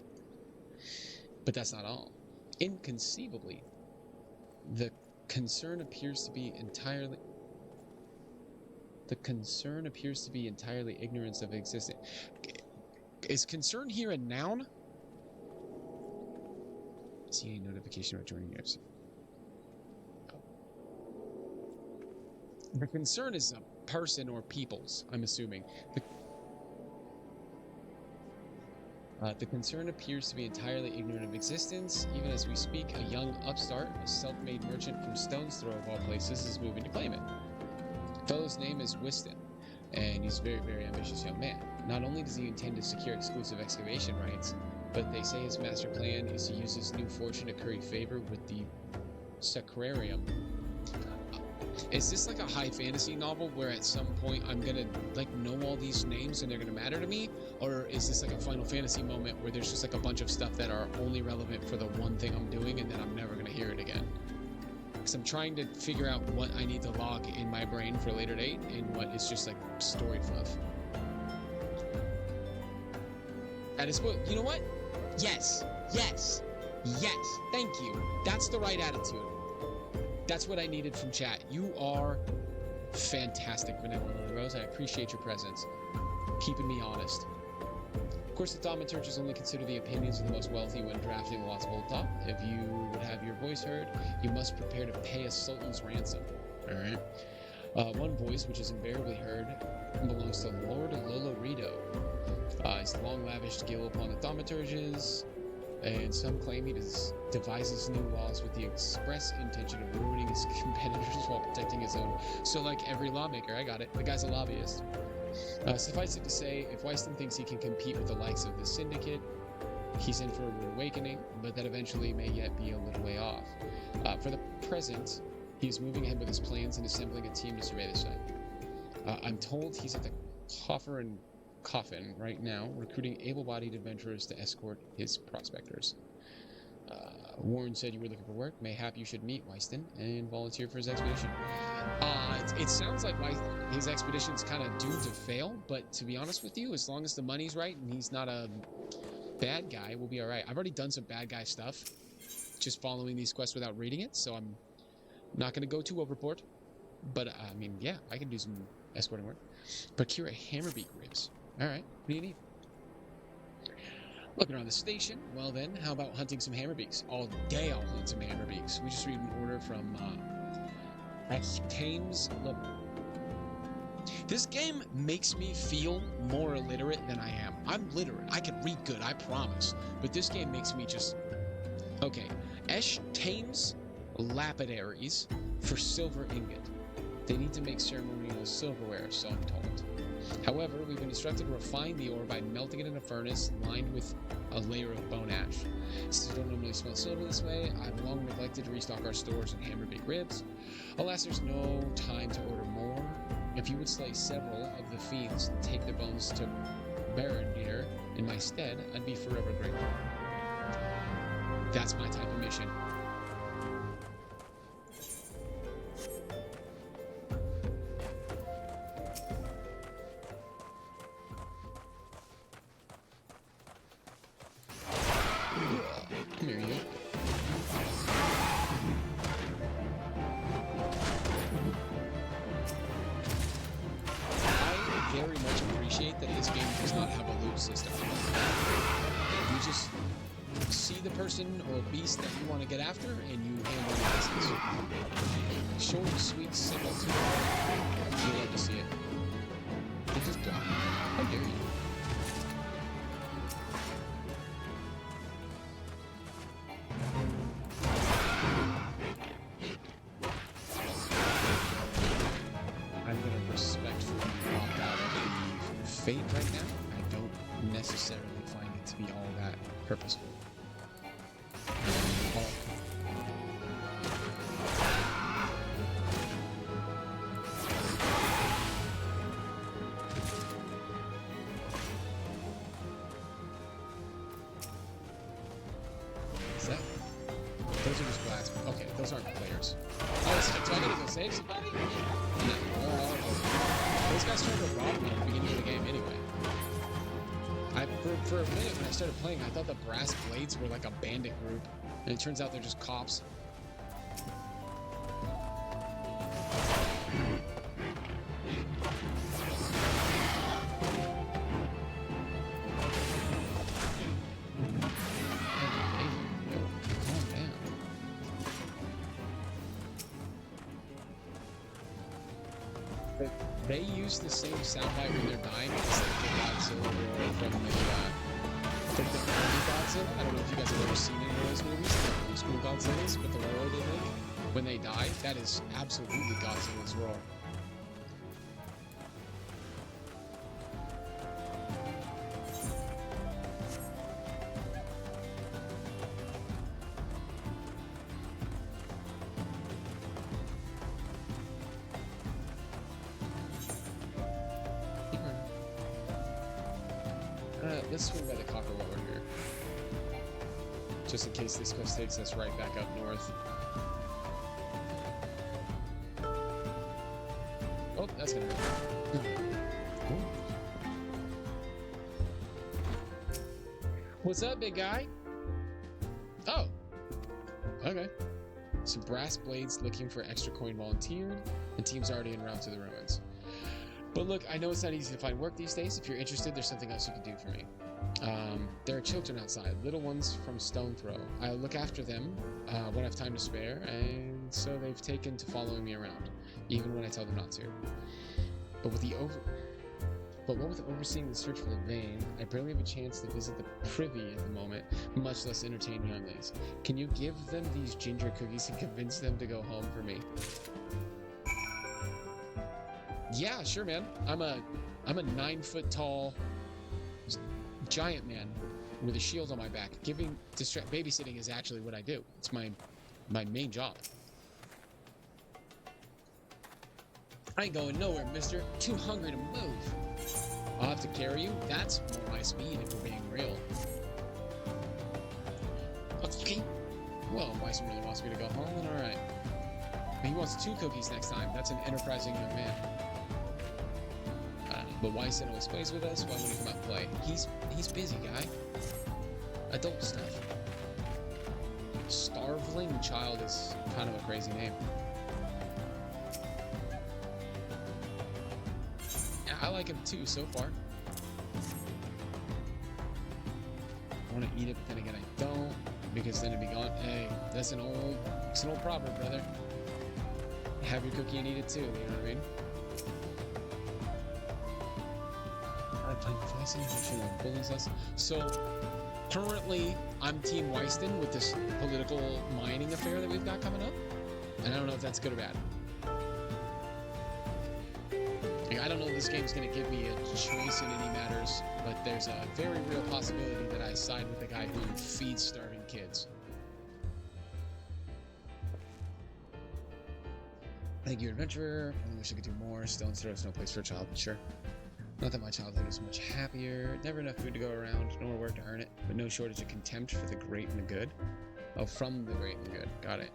But that's not all. Inconceivably, the concern appears to be entirely ignorance of existence. Is concern here a noun? See any notification about joining UFC? The concern is a person or peoples, I'm assuming. The concern appears to be entirely ignorant of existence. Even as we speak, a young upstart, a self-made merchant from Stone's Throw of all places, is moving to claim it. The fellow's name is Whiston, and he's a very, very ambitious young man. Not only does he intend to secure exclusive excavation rights, but they say his master plan is to use his new fortune to curry favor with the Sacrarium. Is this like a high fantasy novel where at some point I'm gonna like know all these names and they're gonna matter to me? Or is this like a Final Fantasy moment where there's just like a bunch of stuff that are only relevant for the one thing I'm doing and then I'm never gonna hear it again? Because I'm trying to figure out what I need to log in my brain for a later date and what is just like story fluff. That is what, you know what? Yes, yes, yes, thank you. That's the right attitude. That's what I needed from chat. You are fantastic, Vanilla Rose. I appreciate your presence. Keeping me honest. Of course, the thaumaturges only consider the opinions of the most wealthy when drafting the lots of old thought. If you would have your voice heard, you must prepare to pay a sultan's ransom. Alright? One voice, which is invariably heard, belongs to Lord Lolorito. His long lavished guilt upon the thaumaturges, and some claim he devises new laws with the express intention of ruining his competitors while protecting his own. So like every lawmaker, I got it. The guy's a lobbyist. Suffice it to say, if Weiston thinks he can compete with the likes of the Syndicate, he's in for a rude awakening, but that eventually may yet be a little way off. For the present, he's moving ahead with his plans and assembling a team to survey the site. I'm told he's at the Coffin right now, recruiting able-bodied adventurers to escort his prospectors. Warren said you were looking for work. Mayhap you should meet Weiston and volunteer for his expedition. It sounds like his expedition's kind of doomed to fail, but to be honest with you, as long as the money's right and he's not a bad guy, we'll be alright. I've already done some bad guy stuff, just following these quests without reading it, so I'm not going to go too overboard. But, I mean, yeah, I can do some escorting work. Procure a hammerbeak ribs. Alright, what do you need? Looking around the station. Well then, how about hunting some hammerbeaks? All day I'll hunt some hammerbeaks. We just read an order from Tames. This game makes me feel more illiterate than I am. I'm literate. I can read good, I promise. But this game makes me just... Okay. Esh tames lapidaries for silver ingot. They need to make ceremonial silverware, so I'm told. However, we've been instructed to refine the ore by melting it in a furnace lined with a layer of bone ash. Since we don't normally smell silver this way, I've long neglected to restock our stores and hammer big ribs. Alas, there's no time to order more. If you would slay several of the fiends and take their bones to Baronir in my stead, I'd be forever grateful. That's my type of mission. Come here, you. I very much appreciate that this game does not have a loot system. You just see the person or beast that you want to get after, and you handle your business. Short, sweet, simple, too. You love to see it. They just block. How dare you? I'm going to respectfully opt out of the fate right now. I don't necessarily find it to be all that purposeful. Is that? Those are just glass. Okay, those aren't players. Oh, so I gotta go save somebody? No. Those guys started to rob me at the beginning of the game anyway. For a minute when I started playing, I thought the brass blades were like a bandit group, and it turns out they're just cops. They use the same soundbite when they're dying. It's like the Godzilla roar from the early Godzilla. I don't know if you guys have ever seen any of those movies, the old school Godzillas, but the roar they make when they die, that is absolutely Godzilla's roar. Let's swing by the copper while we're here. Just in case this quest takes us right back up north. Oh, that's gonna hurt. What's up, big guy? Oh. Okay. Some brass blades looking for extra coin volunteered, and team's already en route to the ruins. But look, I know it's not easy to find work these days. If you're interested, there's something else you can do for me. There are children outside, little ones from stone throw. I'll look after them when I have time to spare, and so they've taken to following me around, even when I tell them not to. But what with overseeing the search for the vein, I barely have a chance to visit the privy at the moment, much less entertain younglings. Can you give them these ginger cookies and convince them to go home for me? Yeah, sure, man. I'm a 9-foot tall giant man with a shield on my back. Babysitting is actually what I do. It's my main job. I ain't going nowhere, mister. Too hungry to move. I'll have to carry you? That's more my speed if we're being real. Okay. Well, Wyson really wants me to go home, then alright. But he wants 2 cookies next time. That's an enterprising young man. But Wyson always plays with us. Why would he come out and play? He's busy, guy. Adult stuff. Starveling Child is kind of a crazy name. Yeah, I like him too so far. I want to eat it, but then again I don't, because then it'd be gone. Hey, it's an old proverb, brother. Have your cookie and eat it too, you know what I mean? hard playing with Weiston, make sure no one bullies us. So currently, I'm Team Weiston with this political mining affair that we've got coming up. And I don't know if that's good or bad. Like, I don't know if this game's going to give me a choice in any matters, but there's a very real possibility that I side with the guy who feeds starving kids. Thank you, adventurer. I wish I could do more. Stone's Throw is no place for a child, but sure. Not that my childhood was much happier. Never enough food to go around, no more work to earn it, but no shortage of contempt for the great and the good. Oh, from the great and the good. Got it.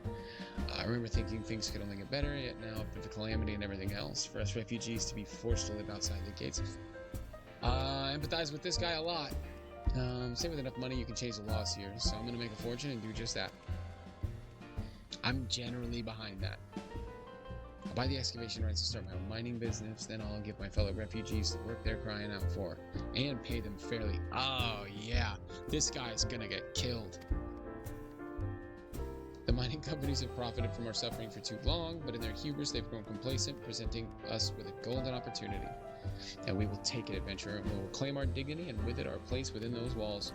I remember thinking things could only get better, yet now with the calamity and everything else, for us refugees to be forced to live outside the gates. I empathize with this guy a lot. Say with enough money you can change the laws here, so I'm going to make a fortune and do just that. I'm generally behind that. I'll buy the excavation rights to start my own mining business, then I'll give my fellow refugees the work they're crying out for, and pay them fairly. Oh yeah, this guy's gonna get killed. The mining companies have profited from our suffering for too long, but in their hubris they've grown complacent, presenting us with a golden opportunity. And we will take it, adventurer, and we will claim our dignity, and with it our place within those walls.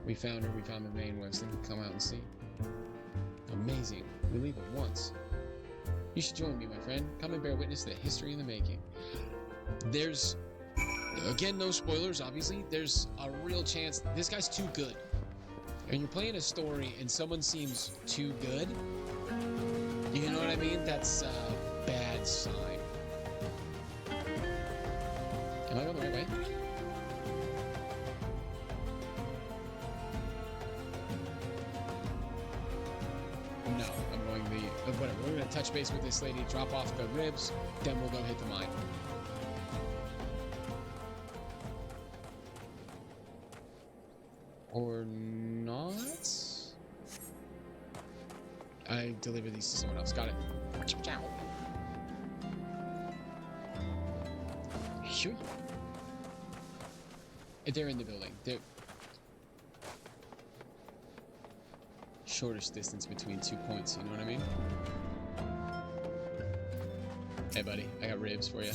We found her, we found the main Webston. Come out and see. Amazing. We leave at once. You should join me, my friend. Come and bear witness to the history in the making. There's, again, no spoilers, obviously. There's a real chance this guy's too good. And you're playing a story and someone seems too good. You know what I mean? That's a bad sign. Am I going the right way? No, I'm going the whatever. We're gonna touch base with this lady, drop off the ribs, then we'll go hit the mine. Or not? I deliver these to someone else. Got it. Sure. They're in the building. They're shortest distance between 2 points, you know what I mean? Hey buddy, I got ribs for you.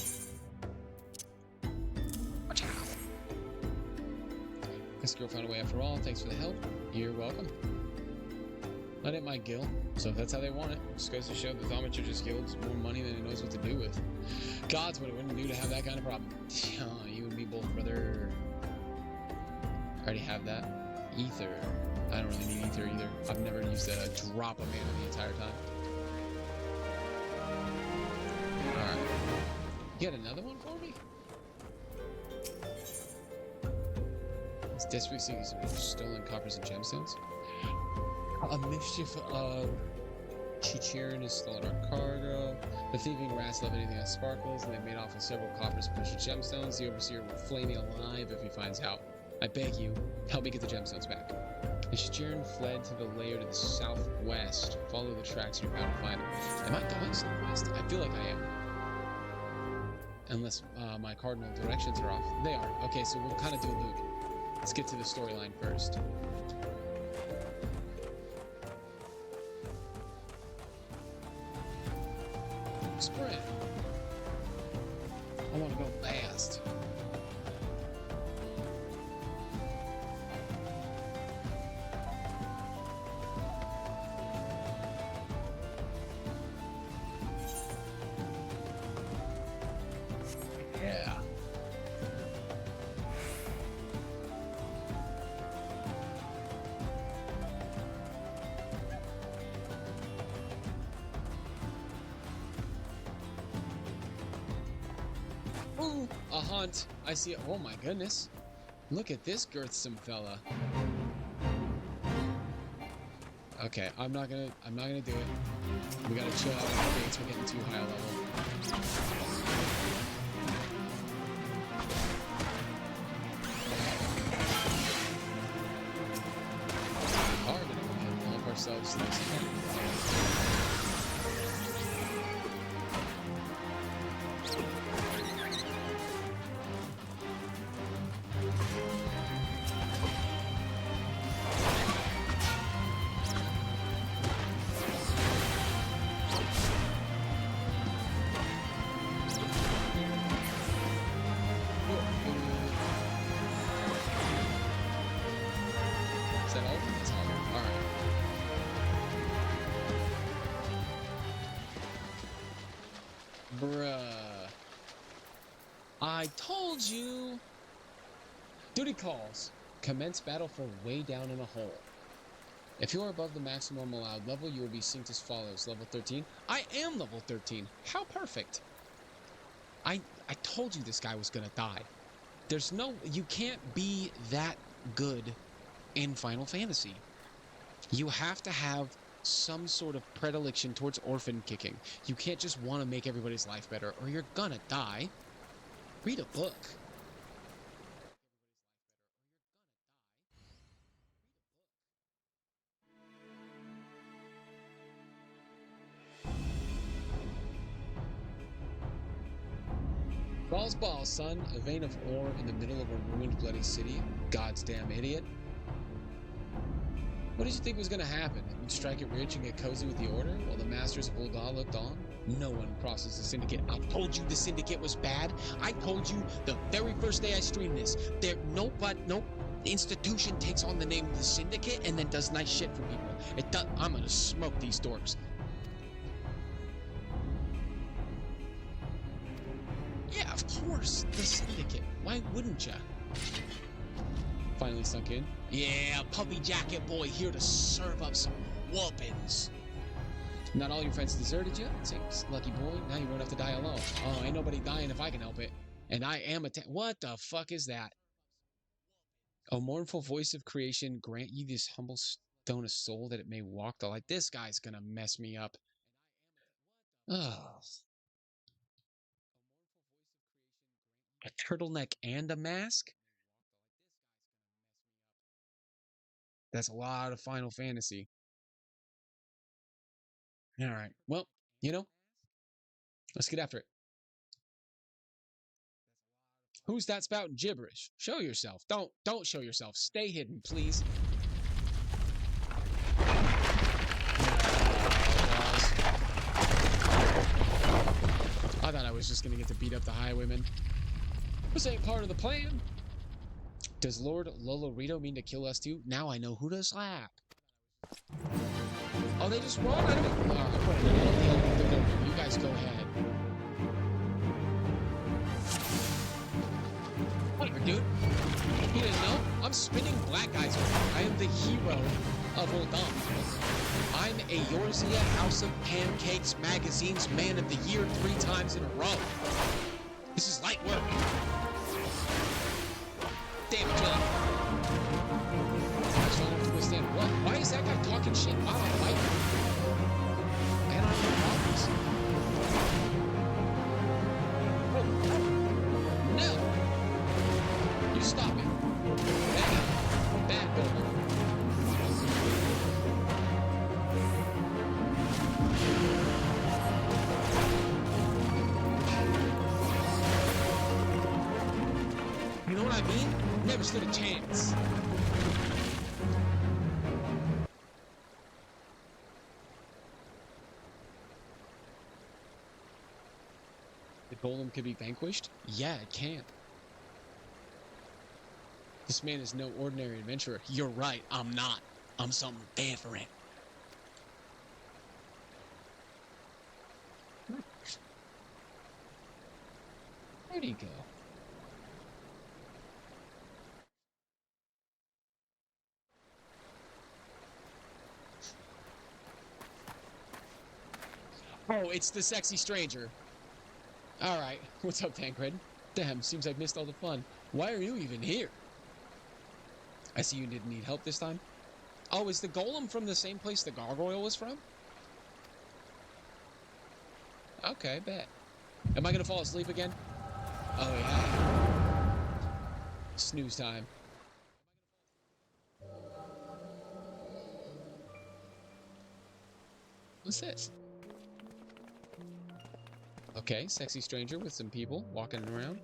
Watch out! This girl found a way after all, thanks for the help. You're welcome. Not in my guild, so if that's how they want it, just goes to show the thaumaturgist guild's more money than it knows what to do with. Gods, what it wouldn't do to have that kind of problem. Oh, you and me both, brother. I already have that. Ether. I don't really need ether either. I've never used a drop of mana the entire time. Alright. You got another one for me? It's desperately seeking some stolen coppers and gemstones. A mischief of Chichirin has stolen our cargo. The thieving rats love anything that sparkles, and they made off with several coppers and precious gemstones. The overseer will flay me alive if he finds out. I beg you, help me get the gemstones back. The Chichirin fled to the lair to the southwest. Follow the tracks and you're bound to find them. Am I going southwest? I feel like I am. Unless my cardinal directions are off. They are. Okay, so we'll kind of do a loop. Let's get to the storyline first. Spread. I want to go fast. Yeah. Ooh, a hunt. I see it. Oh my goodness. Look at this girthsome fella. Okay, I'm not gonna do it. We gotta chill out with the gates. We're getting too high a level. Are gonna go ahead and help ourselves next time. I told you! Duty calls. Commence battle for way down in a hole. If you are above the maximum allowed level, you will be synced as follows. Level 13. I am level 13. How perfect. I told you this guy was gonna die. There's no... You can't be that good in Final Fantasy. You have to have some sort of predilection towards orphan kicking. You can't just want to make everybody's life better, or you're gonna die. Read a book. Balls, son. A vein of ore in the middle of a ruined, bloody city. God's damn idiot. What did you think was going to happen? You'd strike it rich and get cozy with the Order while the masters of Ul'dah looked on? No one crosses the Syndicate. I told you the Syndicate was bad. I told you the very first day I streamed this. No institution takes on the name of the Syndicate and then does nice shit for people. I'm going to smoke these dorks. Yeah, of course, the Syndicate. Why wouldn't ya? Finally sunk in. Yeah, puppy jacket boy here to serve up some whoopings. Not all your friends deserted you. Thanks, lucky boy. Now you won't have to die alone. Oh, ain't nobody dying if I can help it. And I am what the fuck is that? O mournful voice of creation, grant ye this humble stone of soul that it may walk the light. This guy's gonna mess me up. Oh. A turtleneck and a mask? That's a lot of Final Fantasy. All right. Well, let's get after it. Who's that spouting gibberish? Show yourself. Don't show yourself. Stay hidden, please. I thought I was just gonna get to beat up the highwaymen. This ain't part of the plan. Does Lord Lolorito mean to kill us too? Now I know who to slap. Oh, they just run? I don't know. You guys go ahead. Whatever, dude. You didn't know? I'm spinning black guys. I am the hero of Ul'dah. I'm a Yorzia House of Pancakes magazine's Man of the Year 3 times in a row. This is light work. Damn it, John. I don't have to withstand. What? Why is that guy talking shit while I'm fighting? And I'm in problems. Oh. No! You stop it. Bad girl. You know what I mean? Never stood a chance. The golem could be vanquished? Yeah, it can. This man is no ordinary adventurer. You're right, I'm not. I'm something different. Where'd he go? Oh, it's the sexy stranger. Alright, what's up, Tancred? Damn, seems I've missed all the fun. Why are you even here? I see you didn't need help this time. Oh, is the golem from the same place the gargoyle was from? Okay, bet. Am I gonna fall asleep again? Oh, yeah. Snooze time. What's this? Okay, sexy stranger with some people walking around.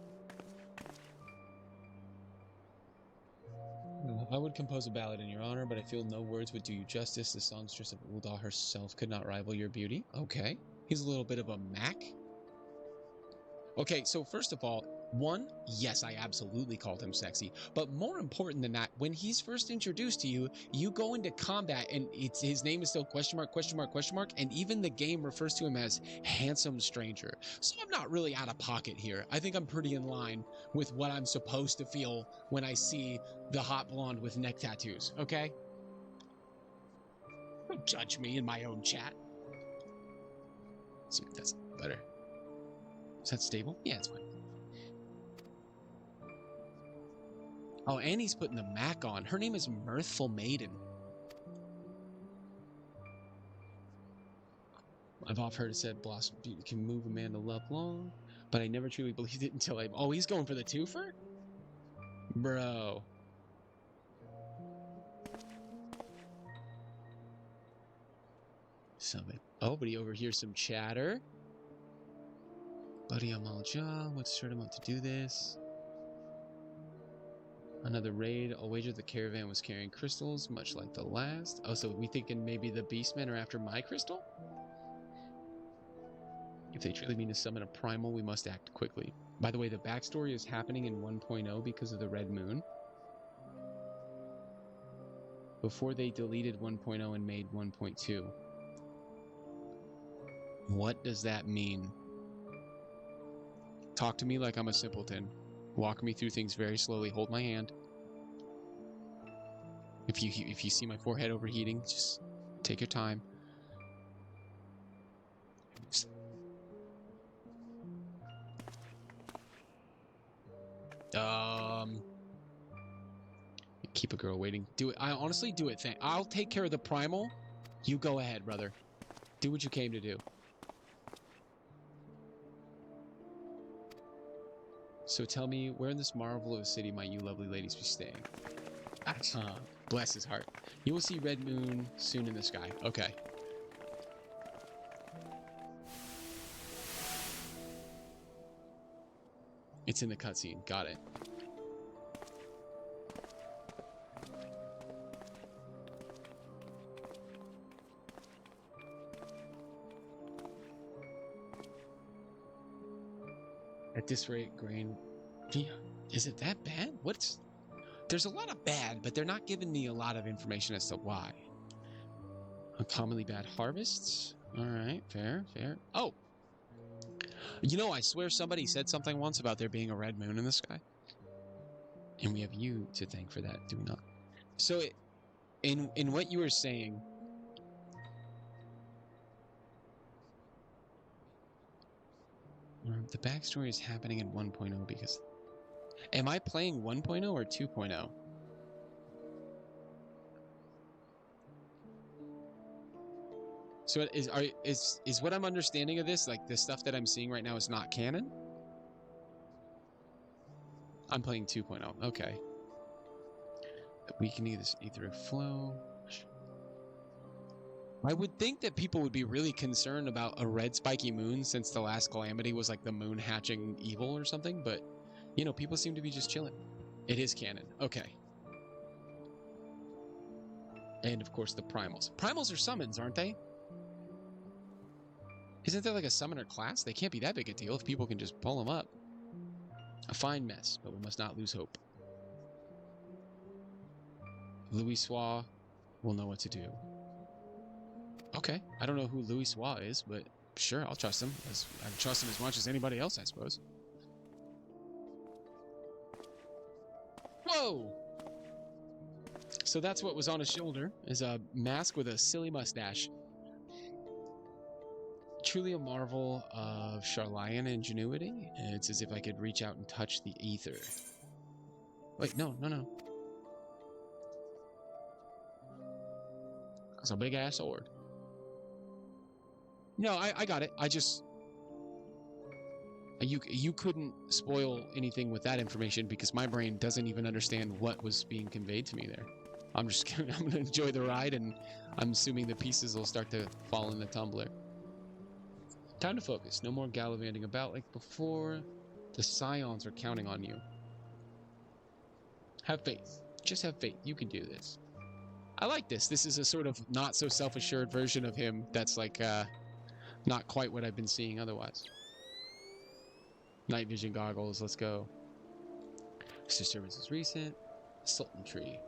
I would compose a ballad in your honor, but I feel no words would do you justice. The songstress of Ul'dah herself could not rival your beauty. Okay. He's a little bit of a Mac. Okay, so first of all, One, yes, I absolutely called him sexy. But more important than that, when he's first introduced to you, you go into combat and it's his name is still question mark, question mark, question mark, and even the game refers to him as handsome stranger. So I'm not really out of pocket here. I think I'm pretty in line with what I'm supposed to feel when I see the hot blonde with neck tattoos, okay? Don't judge me in my own chat. Let's see if that's better. Is that stable? Yeah, it's fine. Oh, and he's putting the Mac on. Her name is Mirthful Maiden. I've often heard it said Blossom Beauty can move a man to love long, but I never truly believed it until I... Oh, he's going for the twofer? Bro. Something. Oh, but he overhears some chatter. Buddy, I'm all jaw. What's start him up to do this? Another raid. I'll wager the caravan was carrying crystals, much like the last. Oh, so we thinking maybe the beastmen are after my crystal? If they truly mean to summon a primal, we must act quickly. By the way, the backstory is happening in 1.0 because of the red moon. Before they deleted 1.0 and made 1.2. What does that mean? Talk to me like I'm a simpleton. Walk me through things very slowly. Hold my hand. If you see my forehead overheating, just take your time. Keep a girl waiting. Do it. I honestly do it. I'll take care of the primal. You go ahead, brother. Do what you came to do. So tell me, where in this marvelous city might you lovely ladies be staying? Bless his heart. You will see red moon soon in the sky. Okay. It's in the cutscene. Got it. At this rate, grain... Is it that bad? What's... There's a lot of bad, but they're not giving me a lot of information as to why. Uncommonly bad harvests? Alright, fair, fair. Oh! You know, I swear somebody said something once about there being a red moon in the sky. And we have you to thank for that, do we not? So, in what you were saying... The backstory is happening in 1.0 because... Am I playing 1.0 or 2.0? So is what I'm understanding of this, like the stuff that I'm seeing right now is not canon? I'm playing 2.0. Okay. Weakening this etheric flow. I would think that people would be really concerned about a red spiky moon since the last calamity was like the moon hatching evil or something, but you know, people seem to be just chilling. It is canon. Okay. And of course the primals. Primals are summons, aren't they? Isn't there like a summoner class? They can't be that big a deal if people can just pull them up. A fine mess, but we must not lose hope. Louis Soir will know what to do. Okay, I don't know who Louis Soir is, but sure, I'll trust him. I trust him as much as anybody else, I suppose. Whoa! So that's what was on his shoulder, is a mask with a silly mustache. Truly a marvel of Charlian ingenuity. It's as if I could reach out and touch the ether. Wait, no. That's a big-ass sword. No, I got it. I just... You couldn't spoil anything with that information because my brain doesn't even understand what was being conveyed to me there. I'm gonna enjoy the ride, and I'm assuming the pieces will start to fall in the tumbler. Time to focus. No more gallivanting about like before. The scions are counting on you. Have faith. Just have faith. You can do this. I like this. This is a sort of not so self-assured version of him that's like not quite what I've been seeing otherwise. Night vision goggles, let's go. This disturbance is recent. Sultan tree.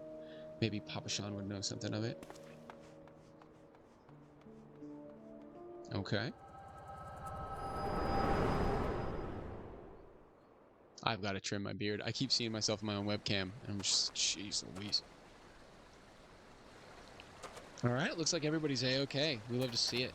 Maybe Papa Sean would know something of it. Okay. I've got to trim my beard. I keep seeing myself in my own webcam, and I'm just, jeez Louise. All right, looks like everybody's A-okay. We love to see it.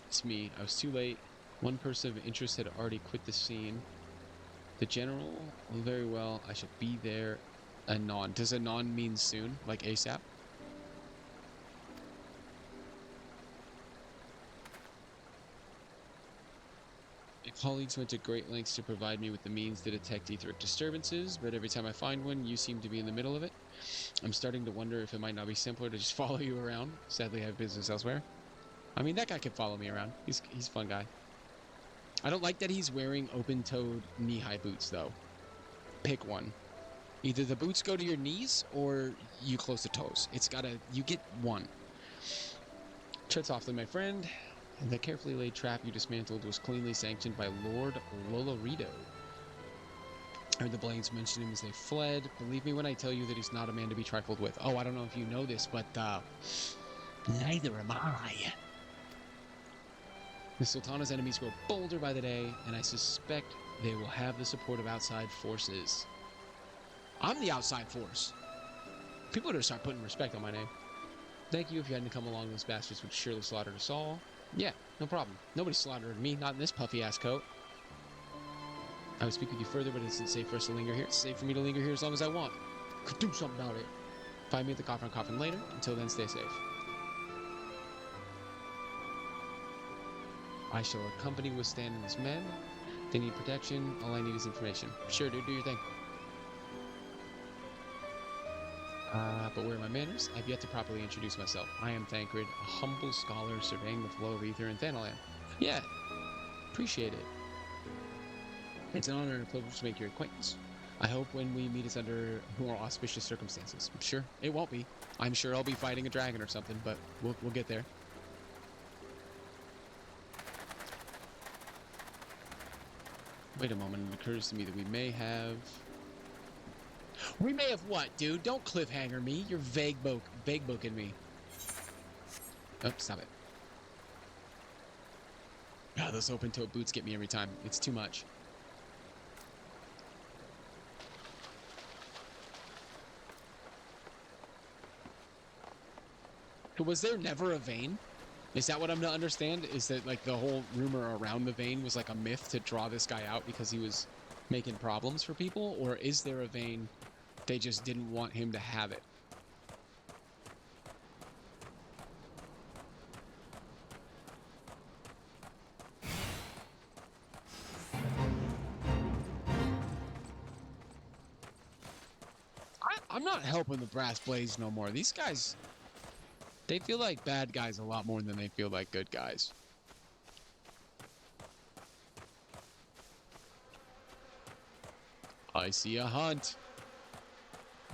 It's me. I was too late. One person of interest had already quit the scene. The general, very well. I should be there anon. Does anon mean soon, like ASAP? My colleagues went to great lengths to provide me with the means to detect etheric disturbances, but every time I find one, you seem to be in the middle of it. I'm starting to wonder if it might not be simpler to just follow you around. Sadly, I have business elsewhere. I mean, that guy could follow me around. He's a fun guy. I don't like that he's wearing open-toed knee-high boots, though. Pick one. Either the boots go to your knees, or you close the toes. It's gotta... You get one. Tread softly, my friend. The carefully laid trap you dismantled was cleanly sanctioned by Lord Lolorito. I heard the Blades mention him as they fled. Believe me when I tell you that he's not a man to be trifled with. Oh, I don't know if you know this, but, neither am I. The Sultana's enemies grow bolder by the day, and I suspect they will have the support of outside forces. I'm the outside force. People are going to start putting respect on my name. Thank you. If you hadn't come along, those bastards would surely slaughter us all. Yeah, no problem. Nobody slaughtered me, not in this puffy-ass coat. I would speak with you further, but it isn't safe for us to linger here. It's safe for me to linger here as long as I want. Could do something about it. Find me at the coffin later. Until then, stay safe. I shall accompany Withstand and his men. They need protection. All I need is information. Sure, dude, do your thing. But where are my manners? I've yet to properly introduce myself. I am Thancred, a humble scholar surveying the flow of ether in Thanalan. Yeah, appreciate it. It's an honor and a privilege to make your acquaintance. I hope when we meet it's under more auspicious circumstances. Sure, it won't be. I'm sure I'll be fighting a dragon or something, but we'll get there. Wait a moment, it occurs to me that we may have what, dude? Don't cliffhanger me. You're vague booking me. Oh, stop it. God, those open-toed boots get me every time. It's too much. Was there never a vein? Is that what I'm to understand? Is that like the whole rumor around the vein was like a myth to draw this guy out because he was making problems for people? Or is there a vein, they just didn't want him to have it? I'm not helping the Brass Blades no more. These guys, they feel like bad guys a lot more than they feel like good guys. I see a hunt.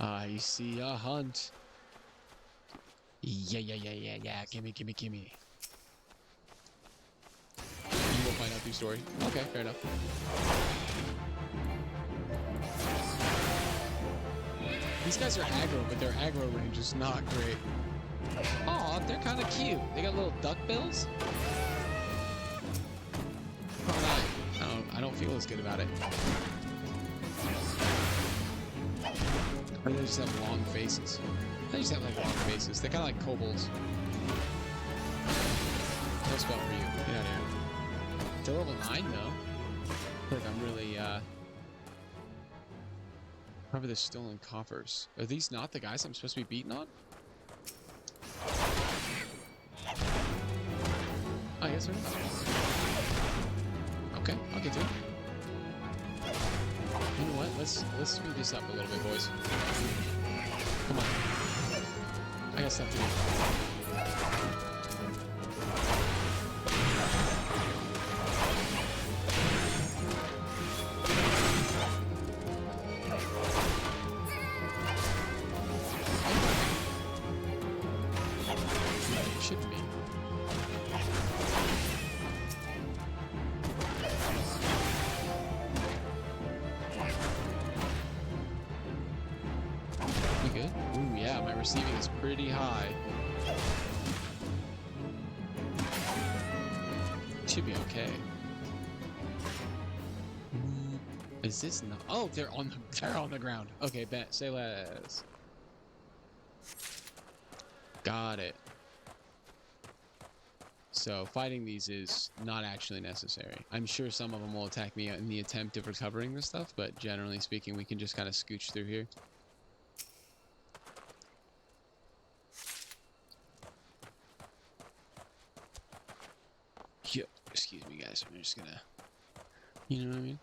I see a hunt. Yeah. Gimme. You will find out through story. Okay, fair enough. These guys are aggro, but their aggro range is not great. Aw, they're kind of cute. They got little duck bills. I don't feel as good about it. Or they just have long faces. They just have like long faces. They're kind of like kobolds. No spell for you. Get out of here. They're level 9 though. Look, I'm really Cover the stolen coffers. Are these not the guys I'm supposed to be beating on? I guess they're not. Okay, I'll get to it. You know what? Let's speed this up a little bit, boys. Come on. I got stuff to do. It shouldn't be. We good? Ooh, yeah, my receiving is pretty high. Should be okay. Is this not? Oh, they're on the ground. Okay, bet. Say less. Got it. So fighting these is not actually necessary. I'm sure some of them will attack me in the attempt of recovering this stuff, but generally speaking, we can just kind of scooch through here. Yep. Excuse me, guys. I'm just gonna. You know what I mean?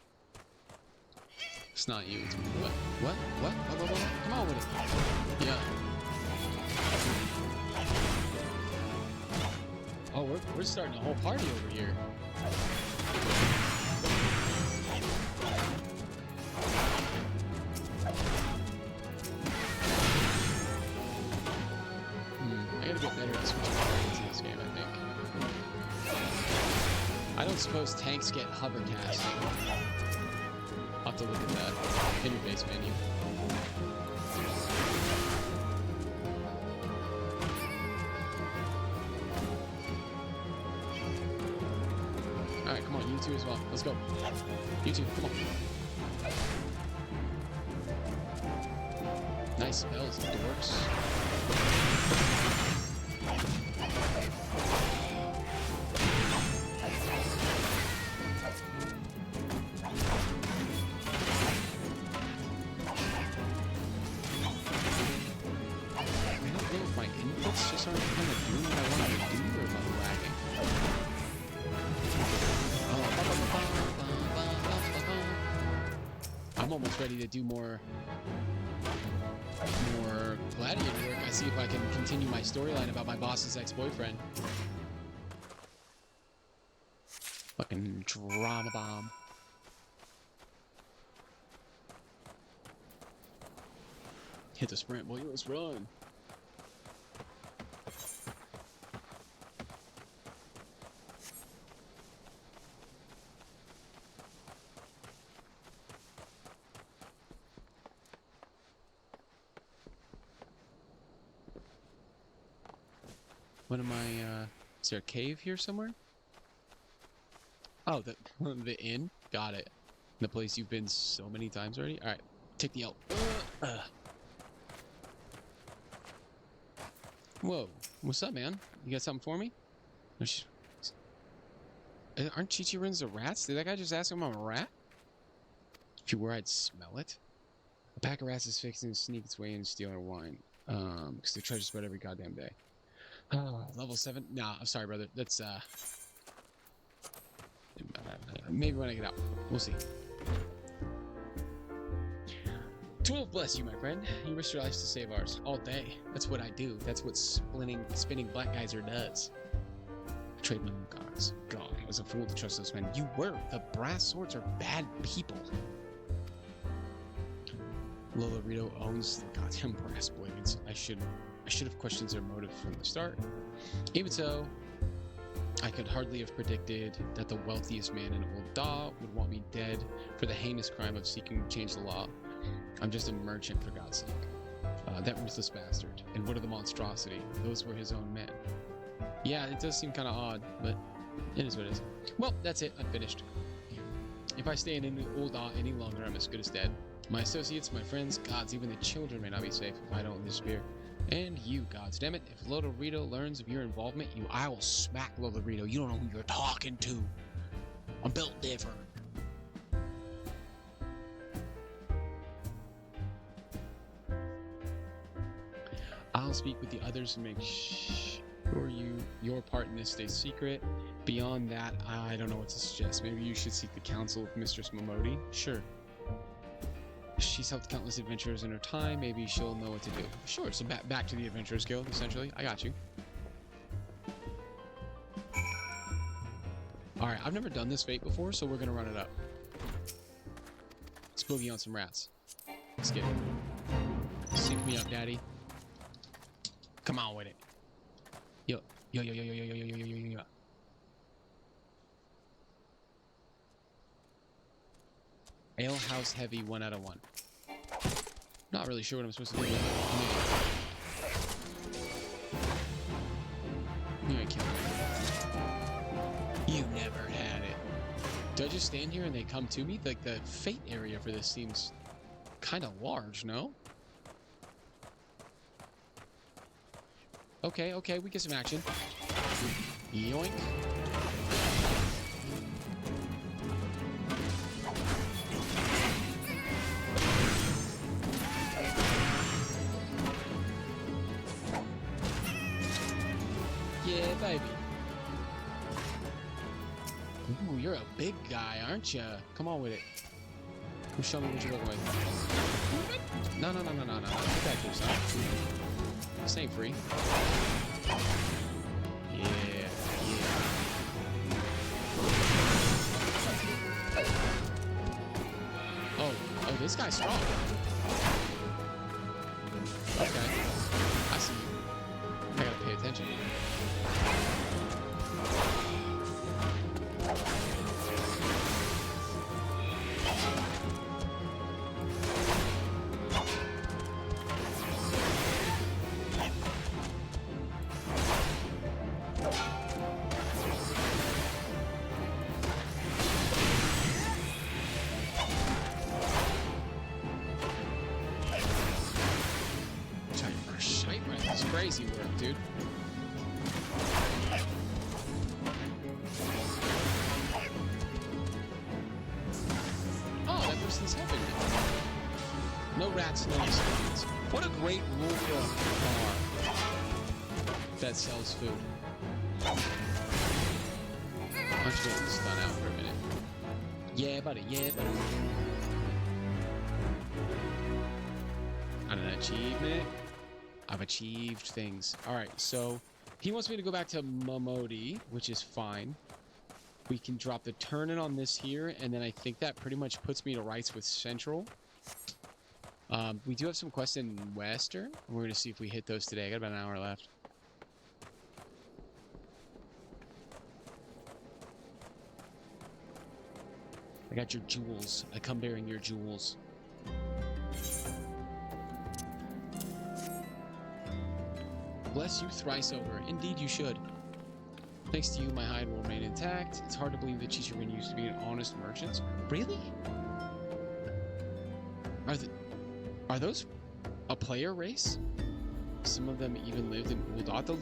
It's not you. It's me. What? What? What? What? Come on with it. Yeah. Oh, we're starting a whole party over here. I gotta get better at switching targets in this game, I think. I don't suppose tanks get hover cast. I'll have to look at that in your base menu. Alright, come on, you two as well. Let's go. You two, come on. Nice spells, dorks. I'm almost ready to do more gladiator work. I see if I can continue my storyline about my boss's ex-boyfriend. Fucking drama bomb. Hit the sprint, boy. Let's run. What am I, is there a cave here somewhere? Oh, the inn? Got it. The place you've been so many times already? Alright, take the L. Whoa, what's up, man? You got something for me? Aren't Chichirins the rats? Did that guy just ask him I'm a rat? If you were, I'd smell it. A pack of rats is fixing to sneak its way in and steal our wine. Because they try to spread every goddamn day. Level 7? Nah, I'm sorry, brother. That's, maybe when I get out. We'll see. 12 bless you, my friend. You risked your lives to save ours. All day. That's what I do. That's what spinning black geyser does. Trade my gods. God, I was a fool to trust those men. You were. The brass swords are bad people. Lola Rito owns the goddamn brass blades. I should have questioned their motive from the start. Even so, I could hardly have predicted that the wealthiest man in Old Da would want me dead for the heinous crime of seeking to change the law. I'm just a merchant, for God's sake. That ruthless bastard. And what of the monstrosity? Those were his own men. Yeah, it does seem kind of odd, but it is what it is. Well, that's it. I'm finished. If I stay in Old Da any longer, I'm as good as dead. My associates, my friends, gods, even the children may not be safe if I don't disappear. And you, gods, damn it, if Lodorito learns of your involvement, I will smack Lodorito. You don't know who you're talking to. I'm built different. I'll speak with the others and make sure your part in this stays secret. Beyond that, I don't know what to suggest. Maybe you should seek the counsel of Mistress Momodi. Sure. She's helped countless adventurers in her time. Maybe she'll know what to do. Sure, so back to the Adventurers Guild, essentially. I got you. Alright, I've never done this fate before, so we're gonna run it up. Let's boogie on some rats. Let's get it. Sync me up, daddy. Come on with it. Yo, yo, yo, yo, yo, yo, yo, yo, yo, yo, yo, yo. Ale House Heavy, 1 out of 1. Not really sure what I'm supposed to do with it. You ain't killing me. You never had it. Do I just stand here and they come to me? Like, the fate area for this seems kind of large, no? Okay, okay, we get some action. Yoink. Yeah, baby. Ooh, you're a big guy, aren't you? Come on with it. Show me what you're looking with. No, no, no, no, no, no. Get back here, son. This ain't free. Yeah, yeah. Oh, oh, this guy's strong. Okay. I see you. I gotta pay attention. Crazy work, dude. Oh, that person's helping me. No rats, no mosquitoes. What a great rule for a bar that sells food. Why don't you go stun out for a minute? Yeah, buddy. Yeah, buddy. On an achievement. I've achieved things. Alright, so he wants me to go back to Momodi, which is fine. We can drop the turn-in on this here, and then I think that pretty much puts me to rights with Central. We do have some quests in Western. We're going to see if we hit those today. I got about an hour left. I got your jewels. I come bearing your jewels. Bless you thrice over. Indeed you should. Thanks to you, my hide will remain intact. It's hard to believe that Chichirin used to be an honest merchant. Really? Are those a player race? Some of them even lived in Uldot. The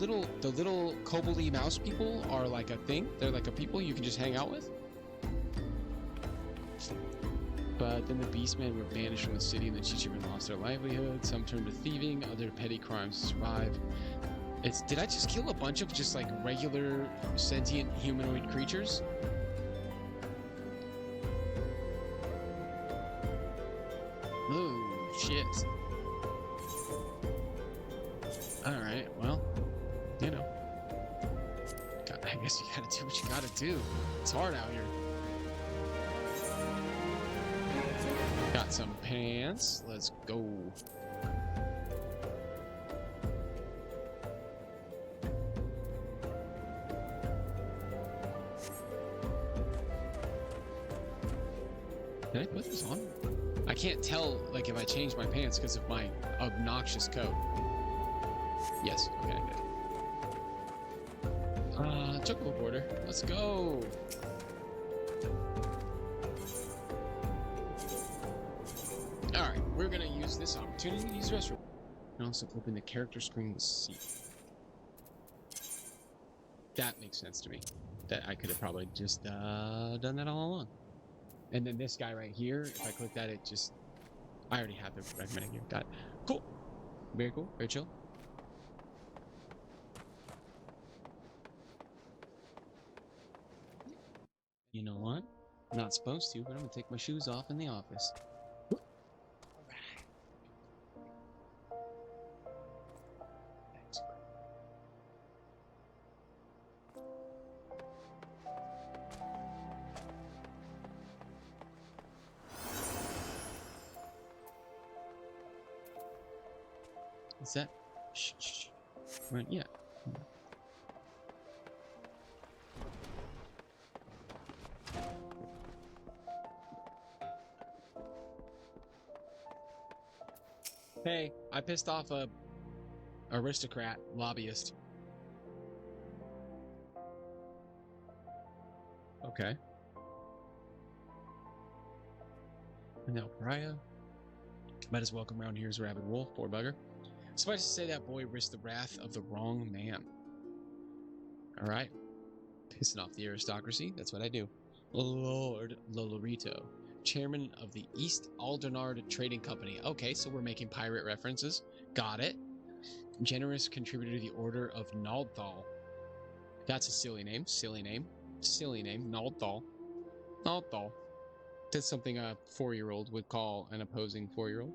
little koboldy mouse people are like a thing. They're like a people you can just hang out with. But then the beastmen were banished from the city and the Chichirin lost their livelihood. Some turned to thieving, other petty crimes to survive. Did I just kill a bunch of just like regular sentient humanoid creatures? Oh, shit. Alright, well, you know. I guess you gotta do what you gotta do. It's hard out here. Got some pants. Let's go. Did I put this on? I can't tell, like, if I change my pants because of my obnoxious coat. Yes, okay, I did. Chocobo border. Let's go. Alright, we're gonna use this opportunity to use the restroom. And also open the character screen to see. That makes sense to me. That I could have probably just done that all along. And then this guy right here, if I click that, it just... I already have the recommended here. Got it. Cool. Very cool. Very chill. You know what? I'm not supposed to, but I'm gonna take my shoes off in the office. Is that? Shh, shh, shh. Right, yeah. Hey, I pissed off a aristocrat lobbyist. Okay. And now Pariah. Might as well come around here as a rabid wolf, poor bugger. Suffice to say that boy risked the wrath of the wrong man. Alright. Pissing off the aristocracy, that's what I do. Lord Lolorito, chairman of the East Aldernard Trading Company. Okay, so we're making pirate references. Got it. Generous contributor to the Order of Naldthal. That's a silly name. Silly name. Silly name. Naldthal. Naldthal. That's something a 4-year-old would call an opposing 4-year-old.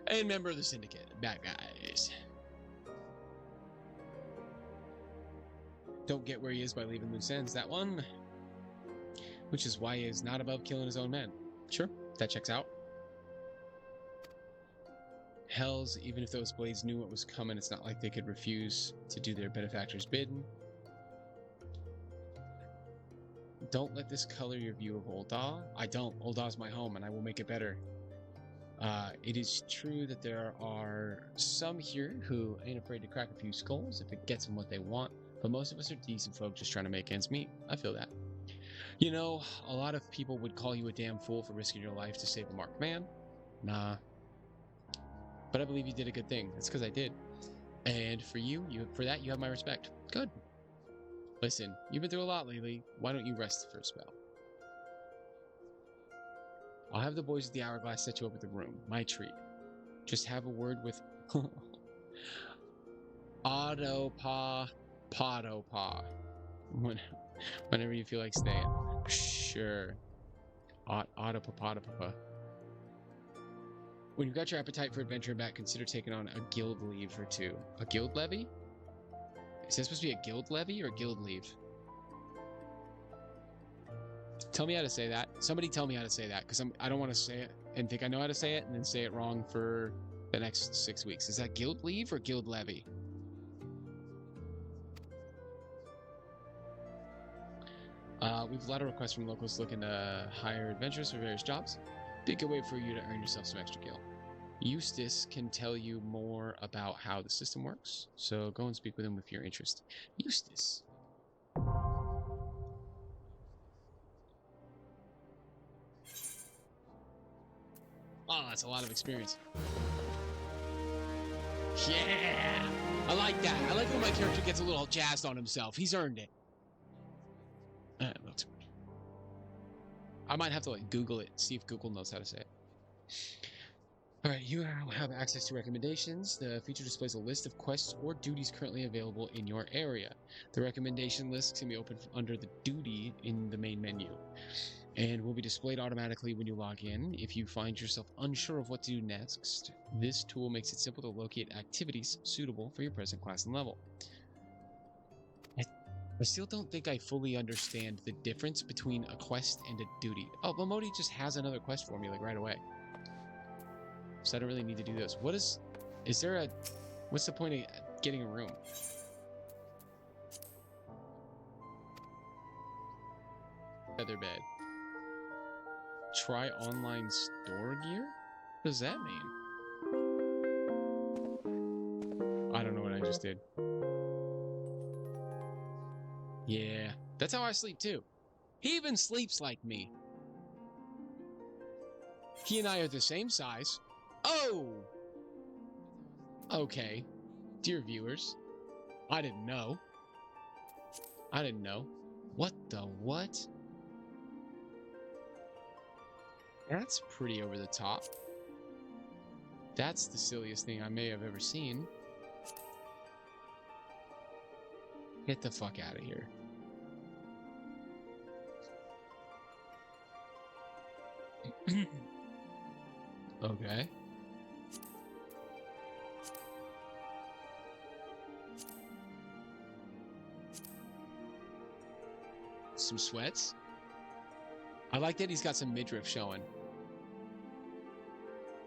And member of the syndicate. Bad guys. Don't get where he is by leaving loose ends. That one. Which is why he is not above killing his own men. Sure, that checks out. Hells, even if those blades knew what was coming, it's not like they could refuse to do their benefactor's bidding. Don't let this color your view of Ul'dah. I don't. Ul'dah's my home, and I will make it better. It is true that there are some here who ain't afraid to crack a few skulls if it gets them what they want, but most of us are decent folk just trying to make ends meet. I feel that. You know, a lot of people would call you a damn fool for risking your life to save a marked man. Nah. But I believe you did a good thing. That's because I did. And for you, for that, you have my respect. Good. Listen, you've been through a lot lately. Why don't you rest for a spell? I'll have the boys at the Hourglass set you up with a room. My treat. Just have a word with Autopa Podopa. Whenever you feel like staying. Sure. Autopa. When you've got your appetite for adventure back, consider taking on a guild leave or two. A guild levy? Is that supposed to be a guild levy or a guild leave? Tell me how to say that. Somebody tell me how to say that, because I don't want to say it and think I know how to say it and then say it wrong for the next 6 weeks. Is that guild leave or guild levy? We've a lot of requests from locals looking to hire adventurers for various jobs. Be a good way for you to earn yourself some extra gil. Eustace can tell you more about how the system works, so go and speak with him if you're interested. Eustace. Oh, that's a lot of experience. Yeah! I like that. I like when my character gets a little jazzed on himself. He's earned it. I might have to like Google it, see if Google knows how to say it. Alright, you have access to recommendations. The feature displays a list of quests or duties currently available in your area. The recommendation list can be opened under the duty in the main menu, and will be displayed automatically when you log in. If you find yourself unsure of what to do next, this tool makes it simple to locate activities suitable for your present class and level. I still don't think I fully understand the difference between a quest and a duty. Oh, but Modi just has another quest for me, like, right away. So I don't really need to do this. What's the point of getting a room? Feather bed. Try online store gear? What does that mean? I don't know what I just did. Yeah, that's how I sleep too. He even sleeps like me. He and I are the same size. Oh! Okay. Dear viewers, I didn't know. I didn't know. What the what? That's pretty over the top. That's the silliest thing I may have ever seen. Get the fuck out of here. Okay. Some sweats. I like that he's got some midriff showing.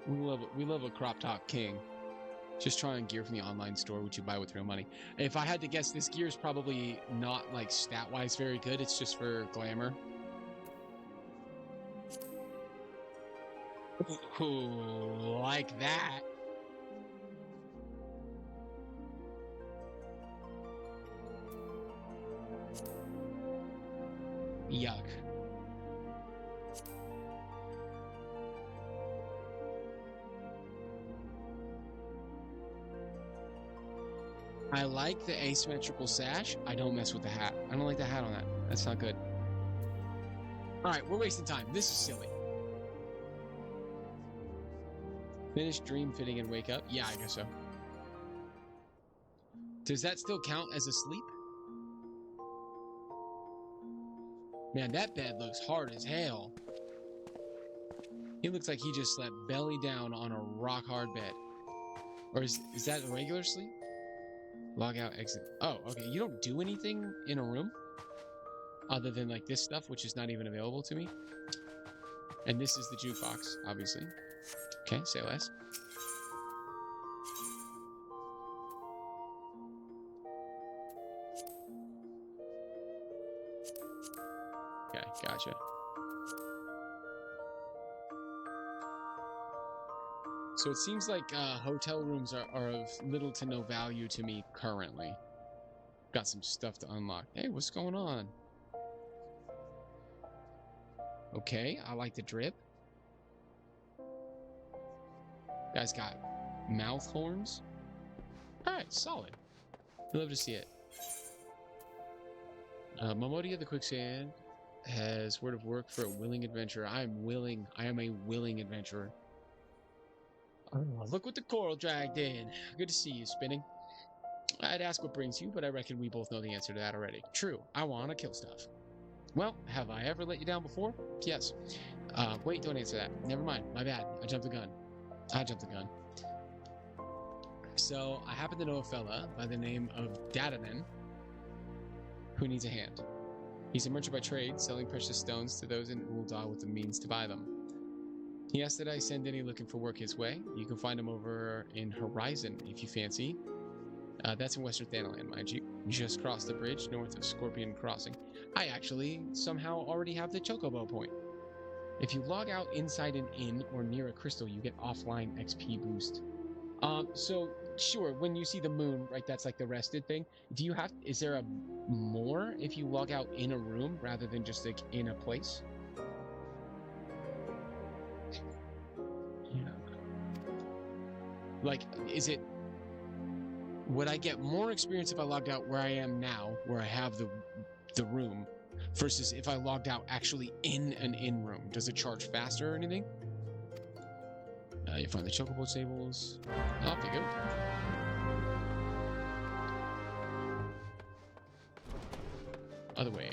We love a crop top king. Just trying gear from the online store, which you buy with real money. If I had to guess, this gear is probably not like stat-wise very good. It's just for glamour. Ooh, like that. Yuck. I like the asymmetrical sash. I don't mess with the hat. I don't like the hat on that. That's not good. All right, we're wasting time. This is silly. Finish dream fitting and wake up. Yeah, I guess so. Does that still count as a sleep? Man, that bed looks hard as hell. He looks like he just slept belly down on a rock hard bed. Or is that a regular sleep? Log out, exit. Oh, okay. You don't do anything in a room other than like this stuff, which is not even available to me. And this is the jukebox, obviously. Okay, say less. Okay, gotcha. So it seems like hotel rooms are of little to no value to me currently. Got some stuff to unlock. Hey, what's going on? Okay, I like the drip. Guy's got mouth horns. Alright, solid. I'd love to see it. Momodia the Quicksand has word of work for a willing adventurer. I am a willing adventurer. Oh, look what the coral dragged in. Good to see you, Spinning. I'd ask what brings you, but I reckon we both know the answer to that already. True, I want to kill stuff. Well, have I ever let you down before? Yes. Wait, don't answer that. Never mind, my bad. I jumped the gun. So, I happen to know a fella by the name of Dadaman who needs a hand. He's a merchant by trade, selling precious stones to those in Ul'dah with the means to buy them. He asked that I send any looking for work his way. You can find him over in Horizon if you fancy. That's in Western Thanaland, mind you. Just cross the bridge north of Scorpion Crossing. I actually somehow already have the Chocobo point. If you log out inside an inn or near a crystal, you get offline XP boost. So sure, when you see the moon, right, that's like the rested thing. Is there a more if you log out in a room rather than just like in a place? Yeah. Like, would I get more experience if I logged out where I am now, where I have the room, versus if I logged out actually in an inn room? Does it charge faster or anything? You find the chocobo stables. Off you go. Other way.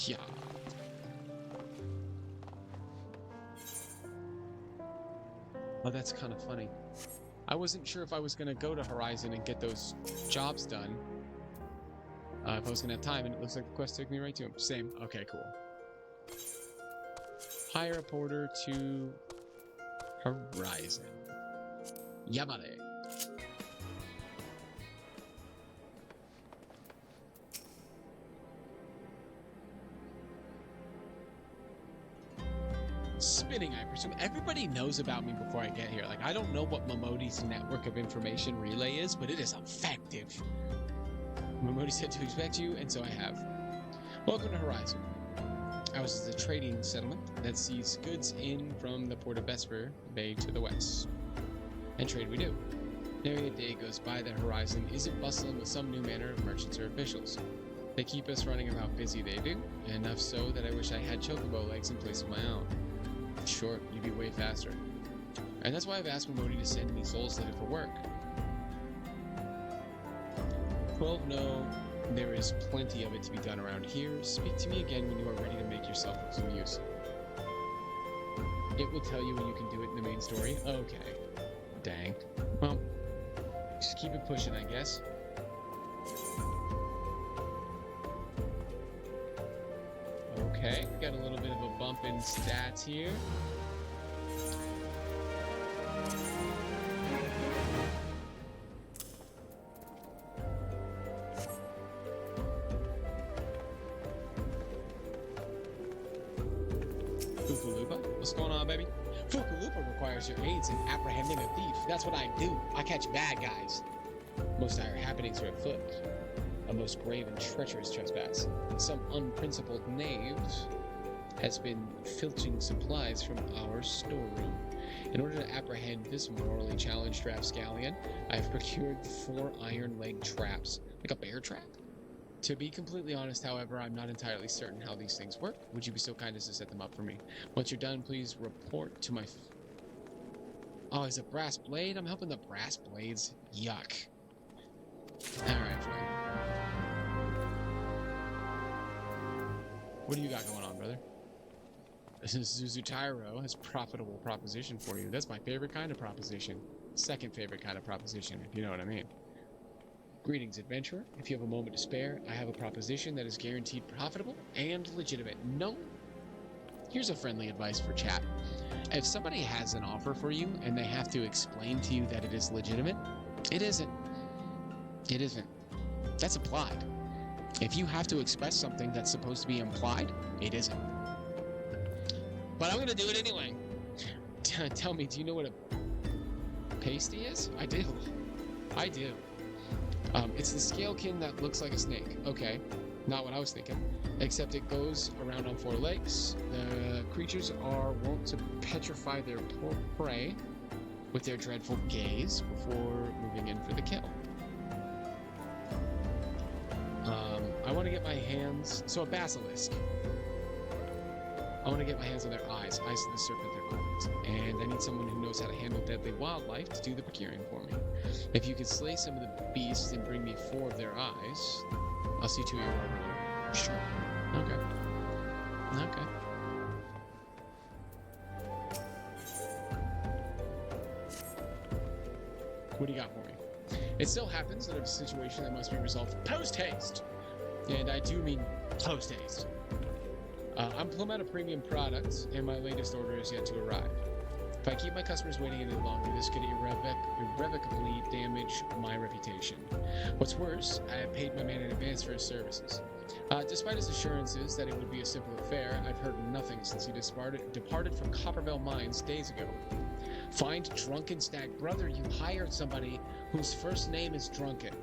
Yeah. Oh, that's kind of funny. I wasn't sure if I was going to go to Horizon and get those jobs done. If I was going to have time, and it looks like the quest took me right to him. Same. Okay, cool. Hire a porter to Horizon. Yamare. Spinning, I presume. Everybody knows about me before I get here. Like, I don't know what Momodi's network of information relay is, but it is effective. Momodi said to expect you, and so I have. Welcome to Horizon. Ours is a trading settlement that sees goods in from the port of Vesper Bay to the west. And trade we do. Nary a day goes by that Horizon isn't bustling with some new manner of merchants or officials. They keep us running about busy, they do, enough so that I wish I had chocobo legs in place of my own. Sure, you'd be way faster. And that's why I've asked Momodi to send me souls looking for work. 12 no, there is plenty of it to be done around here. Speak to me again when you are ready to make yourself of some use. It will tell you when you can do it in the main story. Okay. Dang. Well, just keep it pushing, I guess. Okay, got a little bit of a bump in stats here. What's going on, baby? Fukalupa requires your aids in apprehending a thief. That's what I do. I catch bad guys. Most dire happenings are afoot. A most grave and treacherous trespass. Some unprincipled knave has been filching supplies from our storeroom. In order to apprehend this morally challenged rapscallion, I have procured 4 iron leg traps. Like a bear trap? To be completely honest, however, I'm not entirely certain how these things work. Would you be so kind as to set them up for me? Once you're done, please report to my... Oh, is it brass blade? I'm hoping the brass blades. Yuck. Alright, fine. What do you got going on, brother? Zuzutairo has profitable proposition for you. That's my favorite kind of proposition. Second favorite kind of proposition, if you know what I mean. Greetings, adventurer. If you have a moment to spare, I have a proposition that is guaranteed profitable and legitimate. No. Here's a friendly advice for chat. If somebody has an offer for you and they have to explain to you that it is legitimate, it isn't. It isn't. That's implied. If you have to express something that's supposed to be implied, it isn't. But I'm going to do it anyway. Tell me, do you know what a pasty is? I do. I do. It's the scalekin that looks like a snake. Okay, not what I was thinking. Except it goes around on 4 legs. The creatures are wont to petrify their prey with their dreadful gaze before moving in for the kill. I want to get my hands... So a basilisk. I want to get my hands on their eyes. Eyes of the serpent, they're called. And I need someone who knows how to handle deadly wildlife to do the procuring for me. If you could slay some of the beasts and bring me 4 of their eyes, I'll see to your order. Sure. Okay. Okay. What do you got for me? It still happens that it's a situation that must be resolved post-haste. And I do mean post-haste. I'm plumb out of premium products, and my latest order is yet to arrive. If I keep my customers waiting any longer, this could irrevocably damage my reputation. What's worse, I have paid my man in advance for his services. Despite his assurances that it would be a simple affair, I've heard nothing since he departed from Copperville Mines days ago. Find Drunken Stag. Brother, you hired somebody whose first name is Drunken.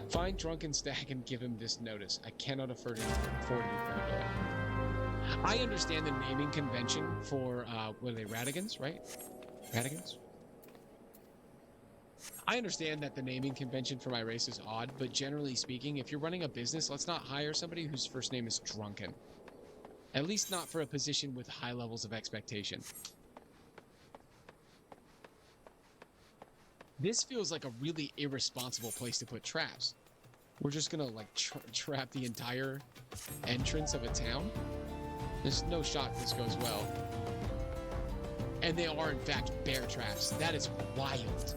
Find Drunken Stag and give him this notice. I cannot afford any further delay. I understand the naming convention for, what are they, Radigans, right? Radigans? I understand that the naming convention for my race is odd, but generally speaking, if you're running a business, let's not hire somebody whose first name is Drunken. At least not for a position with high levels of expectation. This feels like a really irresponsible place to put traps. We're just gonna, like, trap the entire entrance of a town? There's no shot this goes well. And they are, in fact, bear traps. That is wild.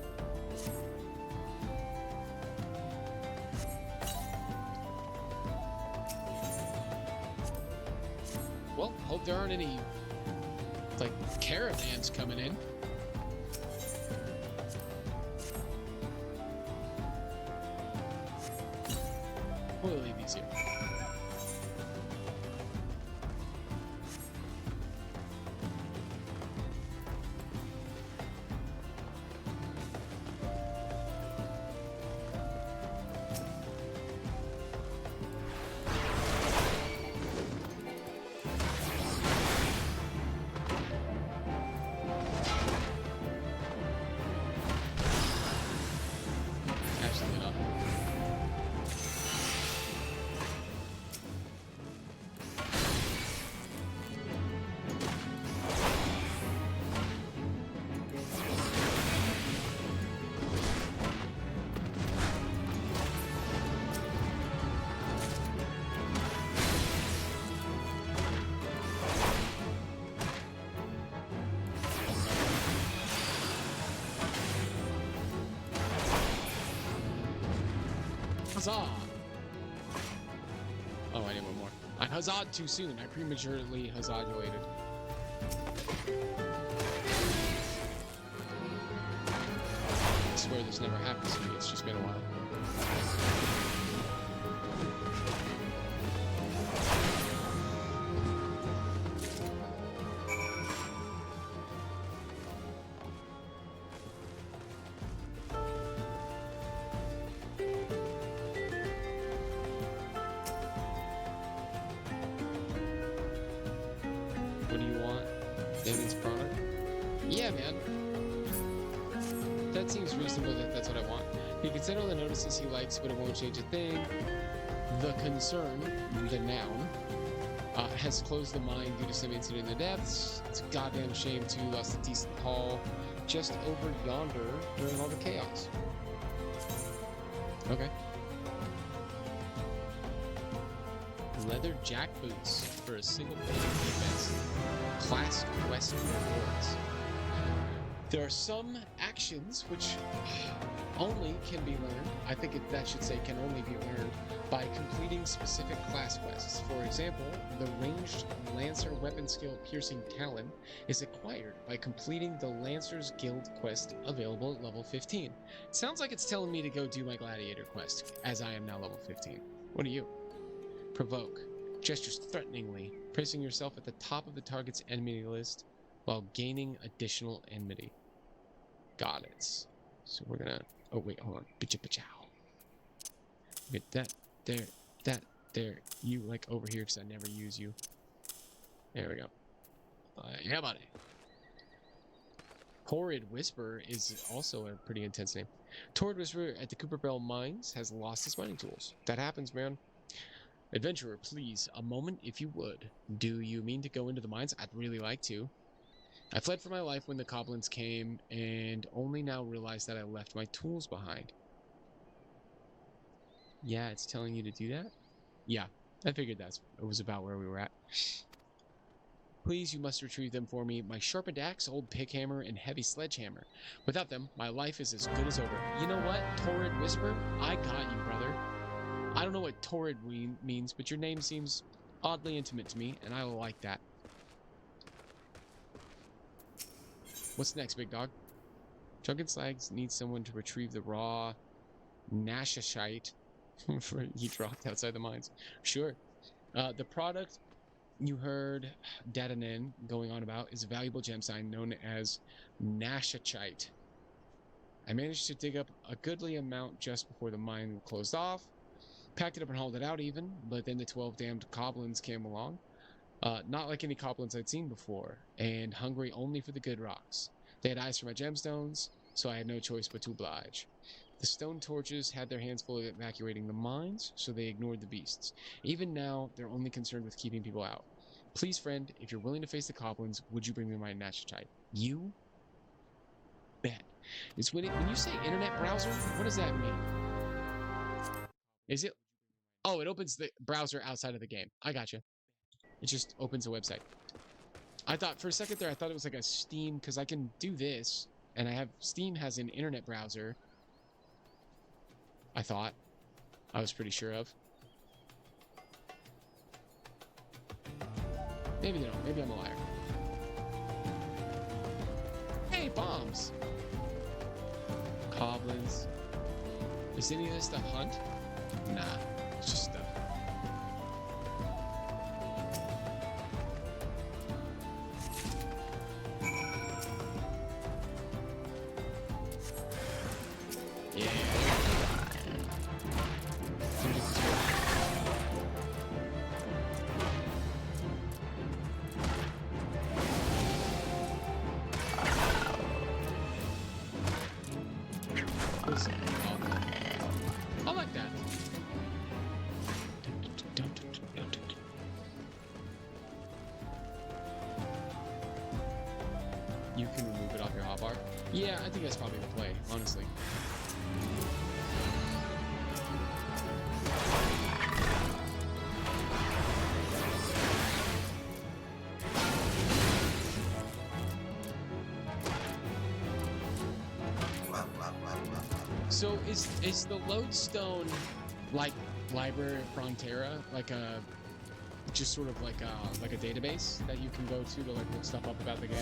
Well, hope there aren't any, like, caravans coming in. We'll leave these here. Huzzah! Oh, I need one more. I huzzahed too soon. I prematurely huzzadulated. I swear this never happens to me. It's just been a while. Damon's product? Yeah, man. That seems reasonable that that's what I want. He can send all the notices he likes, but it won't change a thing. The concern, the noun, has closed the mine due to some incident in the depths. It's a goddamn shame too, lost a decent haul just over yonder during all the chaos. Okay. Leather jack boots for a single player defense. Class quest rewards. There are some actions which only can be learned. I think that should say can only be learned by completing specific class quests. For example, the ranged Lancer weapon skill Piercing Talon is acquired by completing the Lancer's Guild quest available at level 15. It sounds like it's telling me to go do my Gladiator quest, as I am now level 15. What are you? Provoke. Gestures threateningly, placing yourself at the top of the target's enemy list while gaining additional enmity. Got it. So we're gonna... Oh, wait, hold on. Picha-pichow. Get that there. You, like, over here, because I never use you. There we go. Yeah, buddy. Torrid Whisper is also a pretty intense name. Torrid Whisper at the Cooper Bell Mines has lost his mining tools. That happens, man. Adventurer, please, a moment if you would. Do you mean to go into the mines? I'd really like to. I fled for my life when the goblins came, and only now realized that I left my tools behind. Yeah, it's telling you to do that? Yeah, I figured it was about where we were at. Please, you must retrieve them for me. My sharpened axe, old pick hammer, and heavy sledgehammer. Without them, my life is as good as over. You know what, Torrid Whisper? I got you, brother. I don't know what torrid means, but your name seems oddly intimate to me, and I like that. What's next, big dog? Drunken Slags needs someone to retrieve the raw Nashashite. He dropped outside the mines. Sure. The product you heard Dadanen going on about is a valuable gemstone known as Nashachite. I managed to dig up a goodly amount just before the mine closed off. Packed it up and hauled it out even, but then the 12 damned goblins came along. Not like any goblins I'd seen before, and hungry only for the good rocks. They had eyes for my gemstones, so I had no choice but to oblige. The stone torches had their hands full of evacuating the mines, so they ignored the beasts. Even now, they're only concerned with keeping people out. Please, friend, if you're willing to face the goblins, would you bring me my Nashachite? You bet. It's when you say internet browser, what does that mean? Is it... Oh, it opens the browser outside of the game. I gotcha. It just opens a website. I thought, for a second there, I thought it was like a Steam, because I can do this, and Steam has an internet browser. I thought. I was pretty sure of. Maybe they don't. Maybe I'm a liar. Hey, bombs! Goblins. Is any of this the hunt? Nah, it's just stuff. Yeah. I like that. You can remove it off your hotbar. Yeah, I think that's probably the play, honestly. So is the lodestone like Library of Frontera, like a just sort of like a database that you can go to like look stuff up about the game?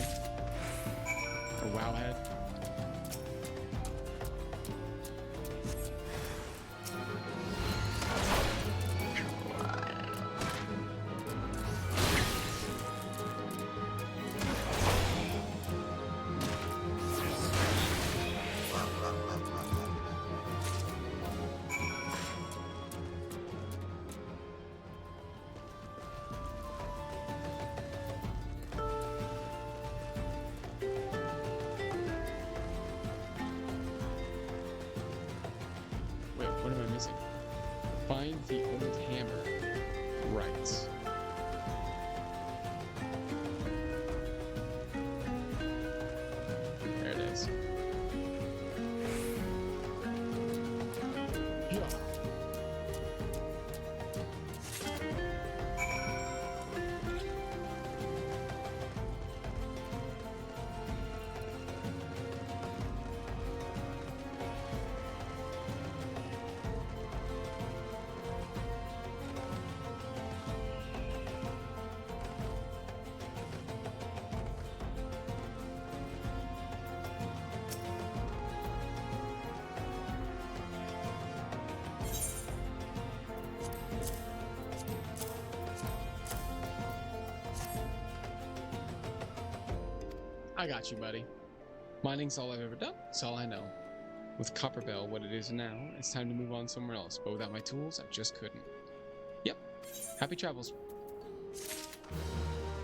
Or Wowhead? Find the old hammer. Right. There it is. Yeah. I got you, buddy. Mining's all I've ever done. It's all I know. With Copperbell what it is now, it's time to move on somewhere else. But without my tools, I just couldn't. Yep. Happy travels.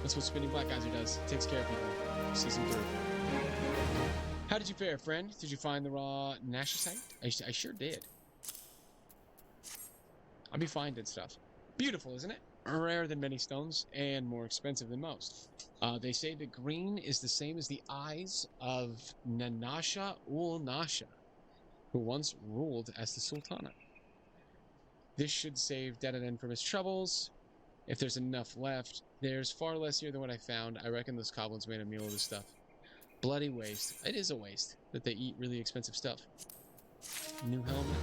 That's what Spinning Black Geyser does. Takes care of people. Sees them through. How did you fare, friend? Did you find the raw nashicite? I sure did. I'll be finding stuff. Beautiful, isn't it? Rarer than many stones, and more expensive than most. They say the green is the same as the eyes of Nanasha ul Nasha, who once ruled as the Sultana. This should save Dedaden from his troubles. If there's enough left, there's far less here than what I found. I reckon those goblins made a meal of this stuff. Bloody waste. It is a waste that they eat really expensive stuff. New helmet.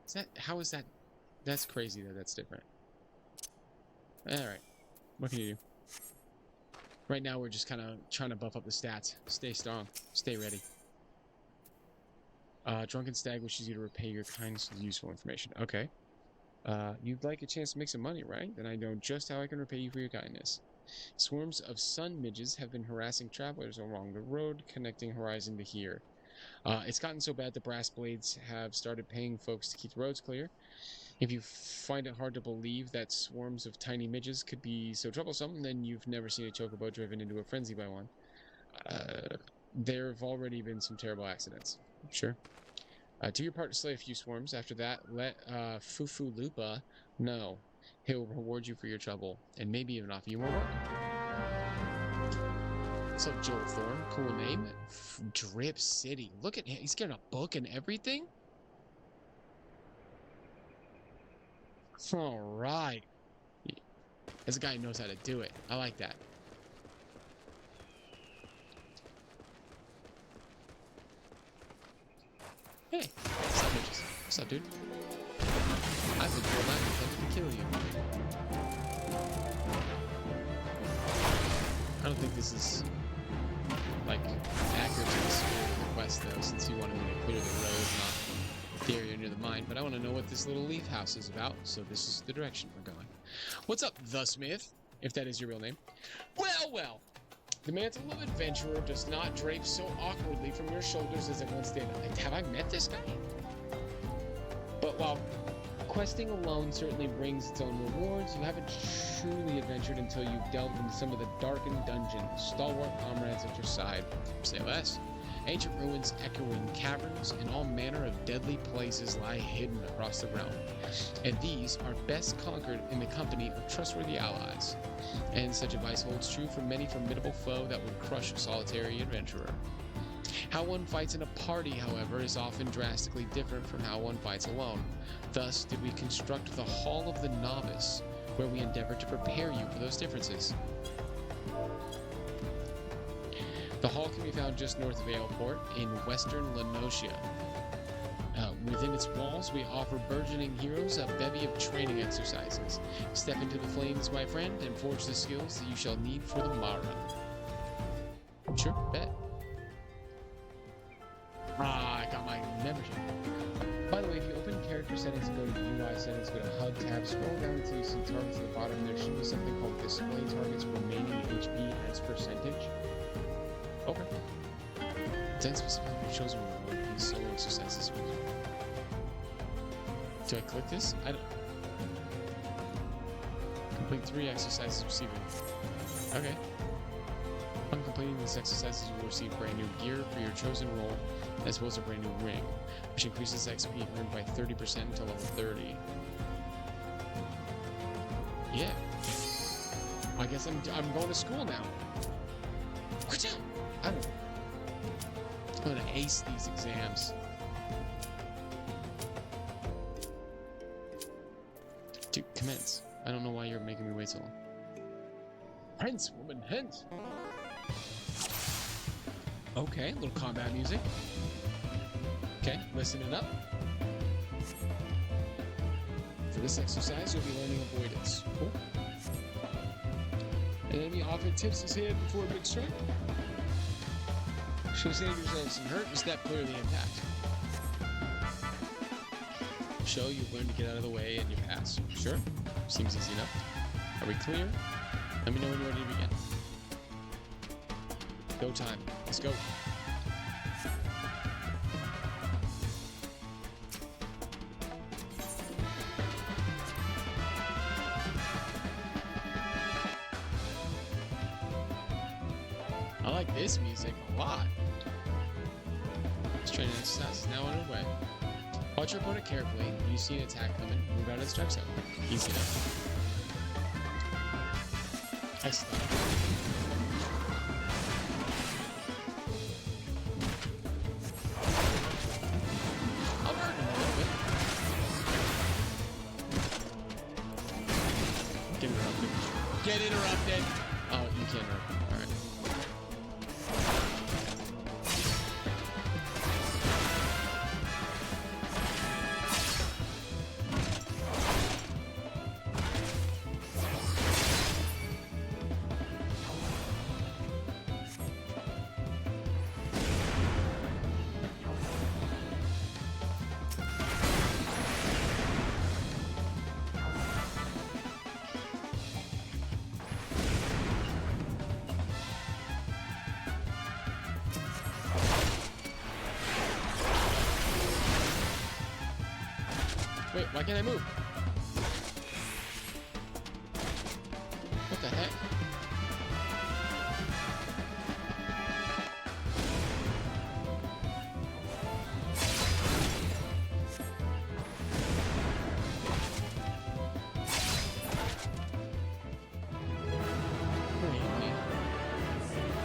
Is that, how is that? That's crazy that that's different. Alright. What can you do? Right now we're just kind of trying to buff up the stats. Stay strong. Stay ready. Drunken Stag wishes you to repay your kindness with useful information. Okay. You'd like a chance to make some money, right? Then I know just how I can repay you for your kindness. Swarms of sun midges have been harassing travelers along the road connecting Horizon to here. It's gotten so bad the brass blades have started paying folks to keep the roads clear. If you find it hard to believe that swarms of tiny midges could be so troublesome, then you've never seen a chocobo driven into a frenzy by one. There have already been some terrible accidents. Sure. Do your part to slay a few swarms. After that, let Fufu Lupa know. He'll reward you for your trouble, and maybe even offer you more work. What's up, Joel Thorne? Cool name. Drip City. Look at him. He's getting a book and everything? Alright. That's a guy who knows how to do it. I like that. Hey, what's up, bitches? What's up, dude? I've been told I'm intended to kill you. I don't think this is, like, accurate to the spirit of the quest, though, since you wanted me to clear the road, not the area near the mine. But I want to know what this little leaf house is about, so this is the direction we're going. What's up, the Smith? If that is your real name. Well, well. The mantle of adventurer does not drape so awkwardly from your shoulders as it once did. Have I met this guy? But while questing alone certainly brings its own rewards, you haven't truly adventured until you've delved into some of the darkened dungeons. Stalwart comrades at your side. Say less. Ancient ruins, echoing caverns, and all manner of deadly places lie hidden across the realm. And these are best conquered in the company of trustworthy allies. And such advice holds true for many formidable foe that would crush a solitary adventurer. How one fights in a party, however, is often drastically different from how one fights alone. Thus did we construct the Hall of the Novice, where we endeavored to prepare you for those differences. The hall can be found just north of Aleport in western Lenosia. Within its walls, we offer burgeoning heroes a bevy of training exercises. Step into the flames, my friend, and forge the skills that you shall need for the morrow. Sure, bet. I got my membership. By the way, if you open character settings and go to UI settings, go to HUD tab, scroll down until you see targets at the bottom. There should be something called display targets remaining HP as percentage. Okay. 10 specifically shows a reward these solo exercises. Do I click this? I don't. Complete 3 exercises receiving. Okay. On completing these exercises, you will receive brand new gear for your chosen role, as well as a brand new ring, which increases XP earned by 30% until level 30. Yeah. I guess I'm going to school now. I'm gonna ace these exams. Dude, commence. I don't know why you're making me wait so long. Hence, woman, hence. Okay, a little combat music. Okay, listening up. For this exercise, you'll be learning avoidance. Cool. An enemy often tips his hand before a big strike. So save yourself some hurt and step clearly intact. Show you've learned to get out of the way and you pass. Sure. Seems easy enough. Are we clear? Let me know when you're ready to begin. Go time. Let's go. I like this music a lot. This training exercise is now underway. Watch your opponent carefully. When you see an attack coming, move out of the strike zone. Easy enough. Excellent. I'll hurt him a little bit. Get interrupted. Get interrupted! Oh, you can't interrupt me. Alright. Wait, why can't I move? What the heck?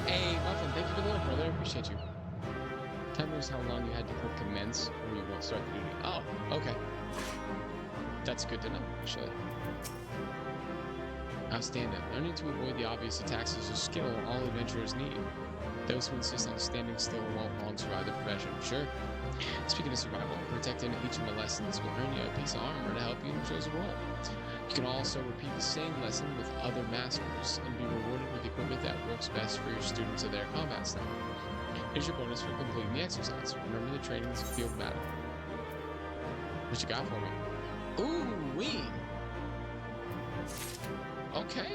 Hey, Muffin, thank you for the love, brother. I appreciate you. Time knows how long you had to click commence or you won't start the duty. Oh, okay. That's good to know, actually. Outstanding. Learning to avoid the obvious attacks is a skill all adventurers need. Those who insist on standing still won't long survive the profession. Sure. Speaking of survival, protecting each of the lessons will earn you a piece of armor to help you in your chosen role. You can also repeat the same lesson with other masters and be rewarded with equipment that works best for your students of their combat style. Here's your bonus for completing the exercise. Remember the training is a field battle. What you got for me? Ooh, wee. Okay.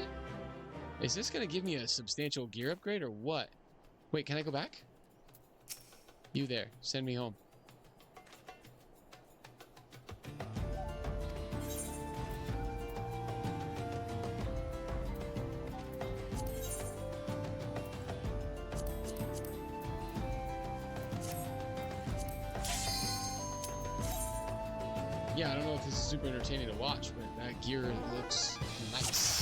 Is this gonna give me a substantial gear upgrade or what? Wait, can I go back? You there. Send me home. Yeah, I don't know if this is super entertaining to watch, but that gear looks nice.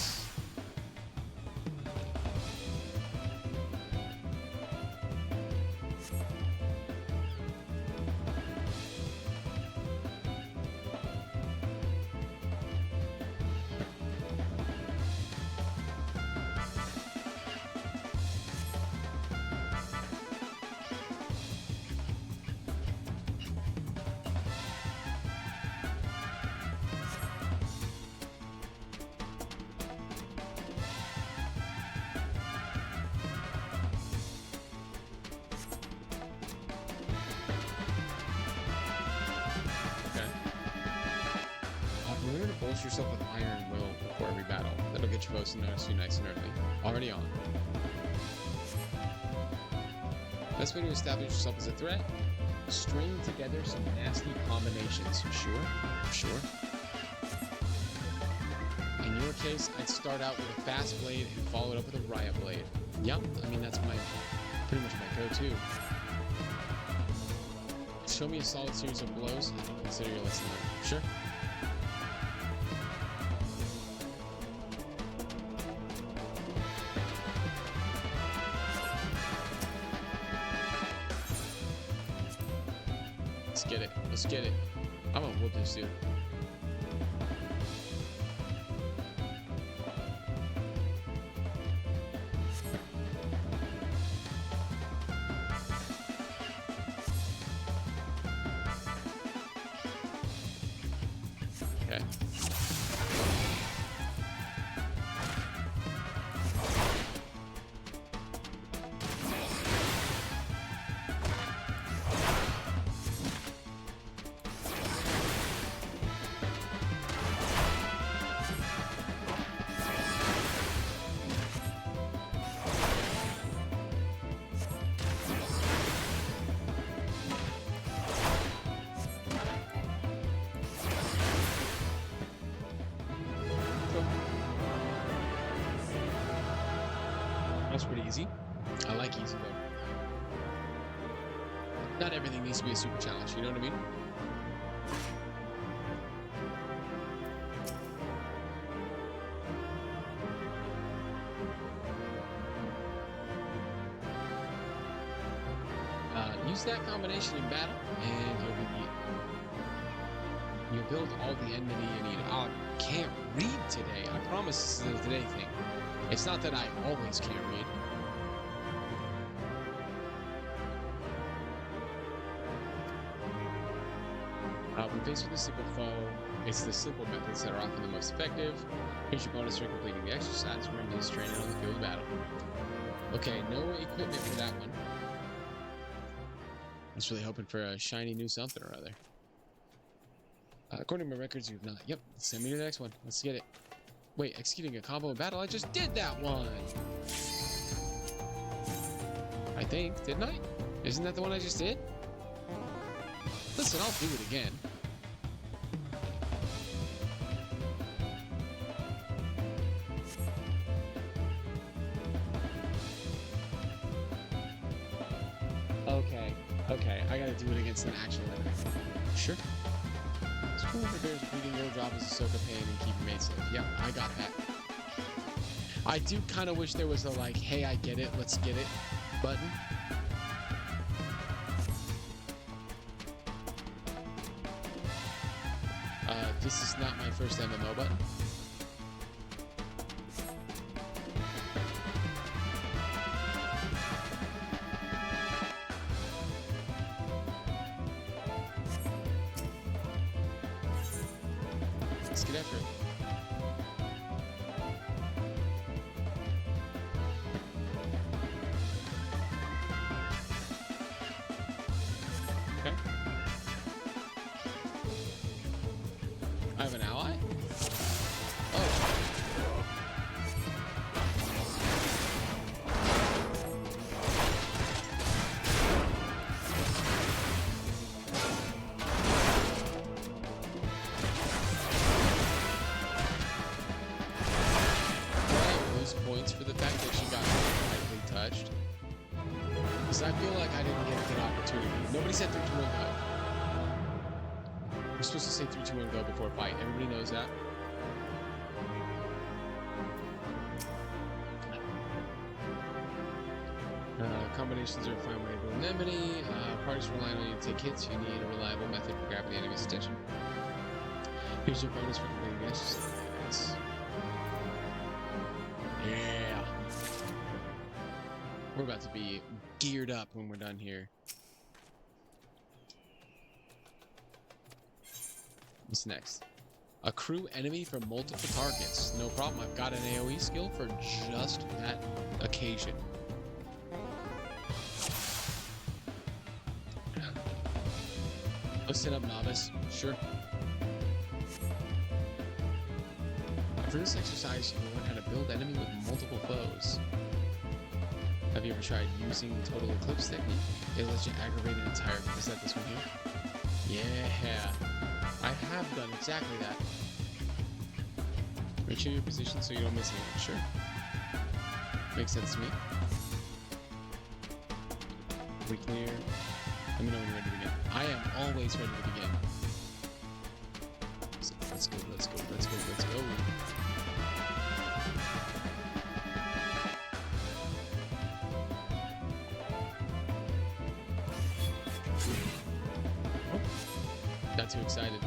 Remember to bolster yourself with iron will before every battle. That'll get your foes to notice you nice and early. Already on. Best way to establish yourself as a threat? String together some nasty combinations. Sure? Sure. In your case, I'd start out with a fast blade and follow it up with a riot blade. Yep, I mean, that's pretty much my go-to. Show me a solid series of blows, and I'll consider your lesson learned. Sure. Let's get it. Let's get it. I'm gonna whoop this dude. Okay. That's pretty easy. I like easy though. Not everything needs to be a super challenge, you know what I mean? Use that combination in battle, and you'll build all the enmity you need. I can't read today. I promise this is a today thing. It's not that I always can't read. When faced with a simple foe, it's the simple methods that are often the most effective. Here's your bonus for completing the exercise. Remember this training on the field of battle. Okay, no equipment for that one. I was really hoping for a shiny new something or other. According to my records, you've not. Yep, send me to the next one. Let's get it. Wait, executing a combo in battle? I just did that one! I think, didn't I? Isn't that the one I just did? Listen, I'll do it again. Okay, I gotta do it against an actual enemy. Sure. It's cool if bears repeating your job as a soak of pain and keep your mate safe. Yeah, I got that. I do kind of wish there was a like, hey, I get it, let's get it button. This is not my first MMO button. Let's get after it. Okay. I have an ally? Oh. Points for the fact that she got lightly touched. Because I feel like I didn't get a good opportunity. Nobody said 3, 2, 1, go. We're supposed to say 3, 2, 1, go before a fight. Everybody knows that. Combinations are a fine way to build an enemy. Parties relying on you to take hits. You need a reliable method for grabbing the enemy's attention. Here's your bonus for completing the exercise. Yeah. We're about to be geared up when we're done here. What's next? Accrue enemy for multiple targets. No problem. I've got an AoE skill for just that occasion. Let's set up novice. Sure. For this exercise, you will learn how to build enemy with multiple foes. Have you ever tried using Total Eclipse technique? It lets you aggravate an entire... Is that this one here? Yeah. I have done exactly that. Make sure your position so you don't miss anything. Sure. Makes sense to me. We clear. Let me know when you're ready to begin. I am always ready to begin. So let's go, let's go, let's go, let's go. Oh, got too excited.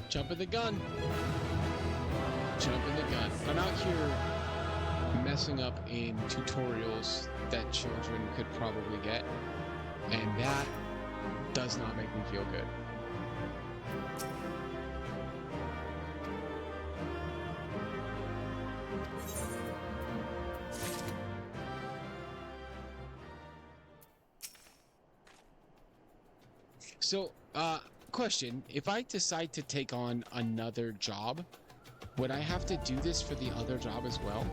Jumping the gun. Jumping the gun. I'm out here messing up in tutorials that children could probably get, and that does not make me feel good. So, question, if I decide to take on another job, would I have to do this for the other job as well?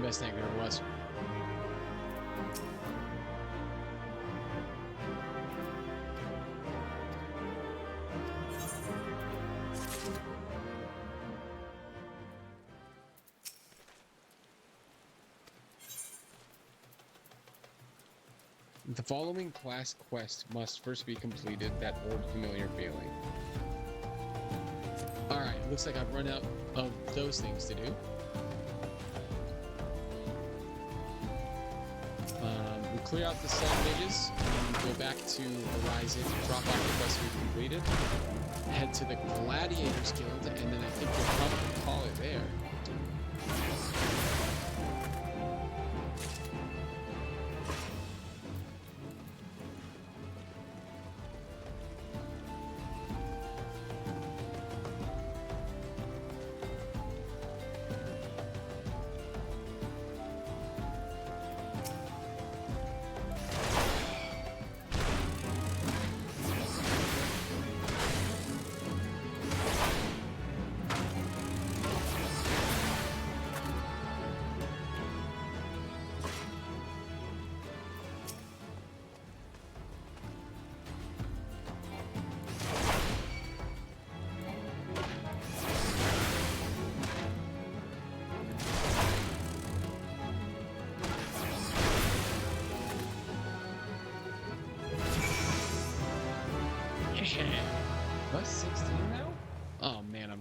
Best thing there was. The following class quest must first be completed, that old familiar feeling. Alright, looks like I've run out of those things to do. Clear out the 7 mages, and go back to Horizon, drop off the quest we've completed, head to the Gladiators Guild, and then I think we'll probably call it there.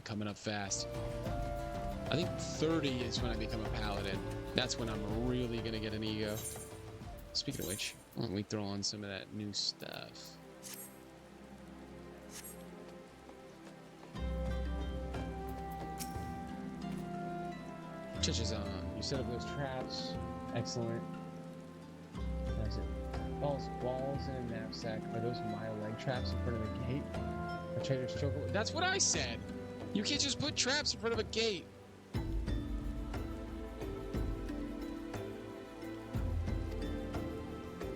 coming up fast. I think 30 is when I become a paladin. That's when I'm really gonna get an ego. Speaking of which, why don't we throw on some of that new stuff? Touches on. You set up those traps. Excellent. That's it. Balls in a knapsack. Are those mile leg traps in front of the gate? A trader's chokehold. That's what I said. You can't just put traps in front of a gate.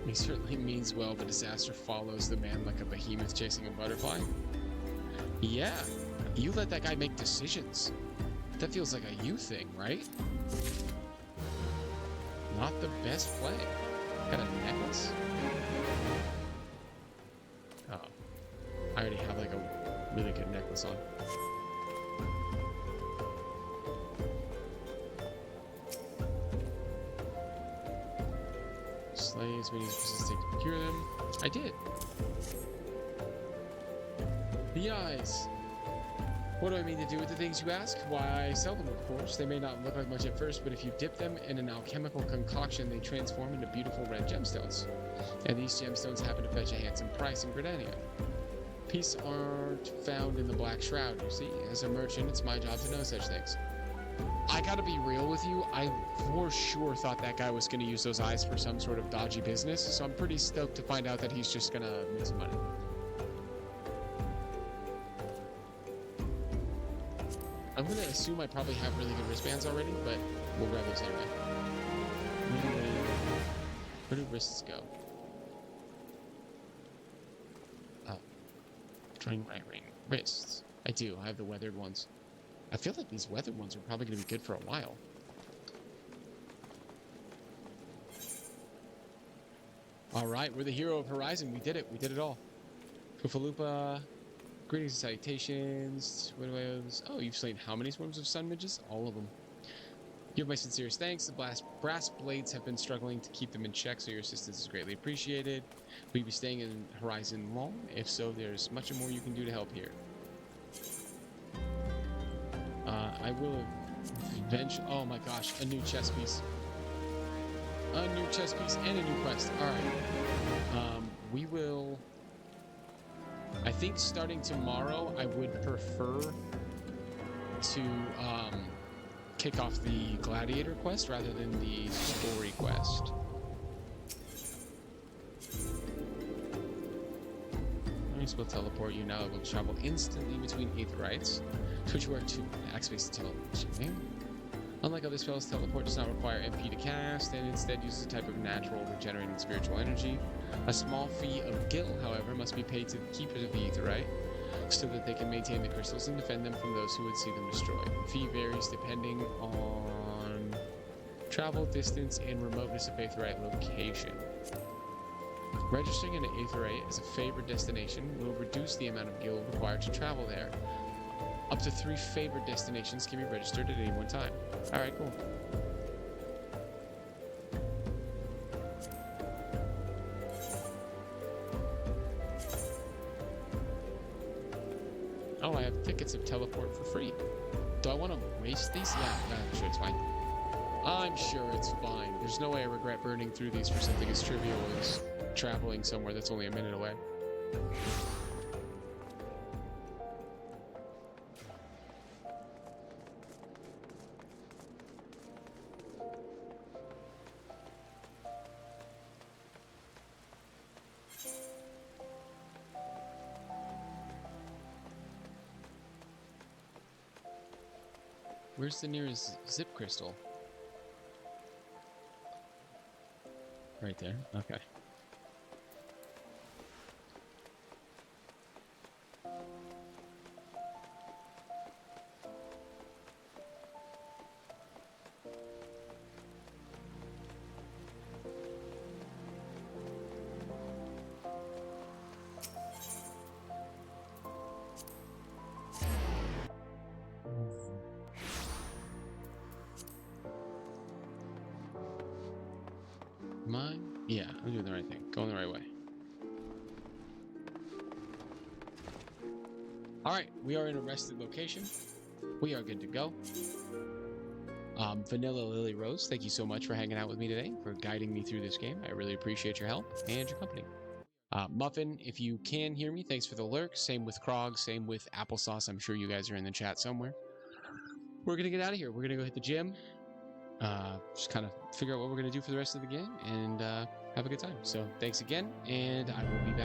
He certainly means well, but disaster follows the man like a behemoth chasing a butterfly. Yeah, you let that guy make decisions. That feels like a you thing, right? Not the best play. Got a necklace? Oh. I already have like a really good necklace on. Slaves, many persistent to procure them. I did. The eyes. What do I mean to do with the things you ask? Why, I sell them, of course. They may not look like much at first, but if you dip them in an alchemical concoction, they transform into beautiful red gemstones. And these gemstones happen to fetch a handsome price in Gridania. Peace aren't found in the Black Shroud, you see. As a merchant, it's my job to know such things. I gotta be real with you, I for sure thought that guy was gonna use those eyes for some sort of dodgy business, so I'm pretty stoked to find out that he's just gonna make some money. I'm gonna assume I probably have really good wristbands already, but we'll grab those anyway. Where do wrists go? Oh. Drawing my ring. Wrists. I do, I have the weathered ones. I feel like these weathered ones are probably gonna be good for a while. Alright, we're the hero of Horizon. We did it. We did it all. Kufalupa. Greetings and salutations. What do I owe? Oh, you've slain how many swarms of sun midges? All of them. Give my sincerest thanks. The brass blades have been struggling to keep them in check, so your assistance is greatly appreciated. Will you be staying in Horizon long? If so, there's much more you can do to help here. I will eventually... Oh my gosh, a new chess piece. A new chess piece and a new quest. Alright. We will... I think starting tomorrow, I would prefer to kick off the Gladiator quest rather than the story quest. I'm will teleport you now. It will travel instantly between aetherites. Switch where to backspace to teleport. Unlike other spells, teleport does not require MP to cast, and instead uses a type of natural regenerating spiritual energy. A small fee of gil, however, must be paid to the keepers of the aetherite, so that they can maintain the crystals and defend them from those who would see them destroyed. The fee varies depending on travel distance and remoteness of aetherite location. Registering an aetherite as a favored destination will reduce the amount of gil required to travel there. Up to 3 favored destinations can be registered at any one time. Alright, cool. Oh, I have tickets of teleport for free. Do I want to waste these? Yeah, I'm sure it's fine. I'm sure it's fine. There's no way I regret burning through these for something as trivial as traveling somewhere that's only a minute away. Where's the nearest zip crystal? Right there. Okay. Mine? Yeah, I'm doing the right thing. Going the right way. Alright, we are in a rested location. we are good to go. Vanilla Lily Rose, thank you so much for hanging out with me today, for guiding me through this game. I really appreciate your help and your company. Muffin, if you can hear me, thanks for the lurk. Same with Krog, same with Applesauce. I'm sure you guys are in the chat somewhere. We're going to get out of here. We're going to go hit the gym, just kind of figure out what we're going to do for the rest of the game, and have a good time. So thanks again, and I will be back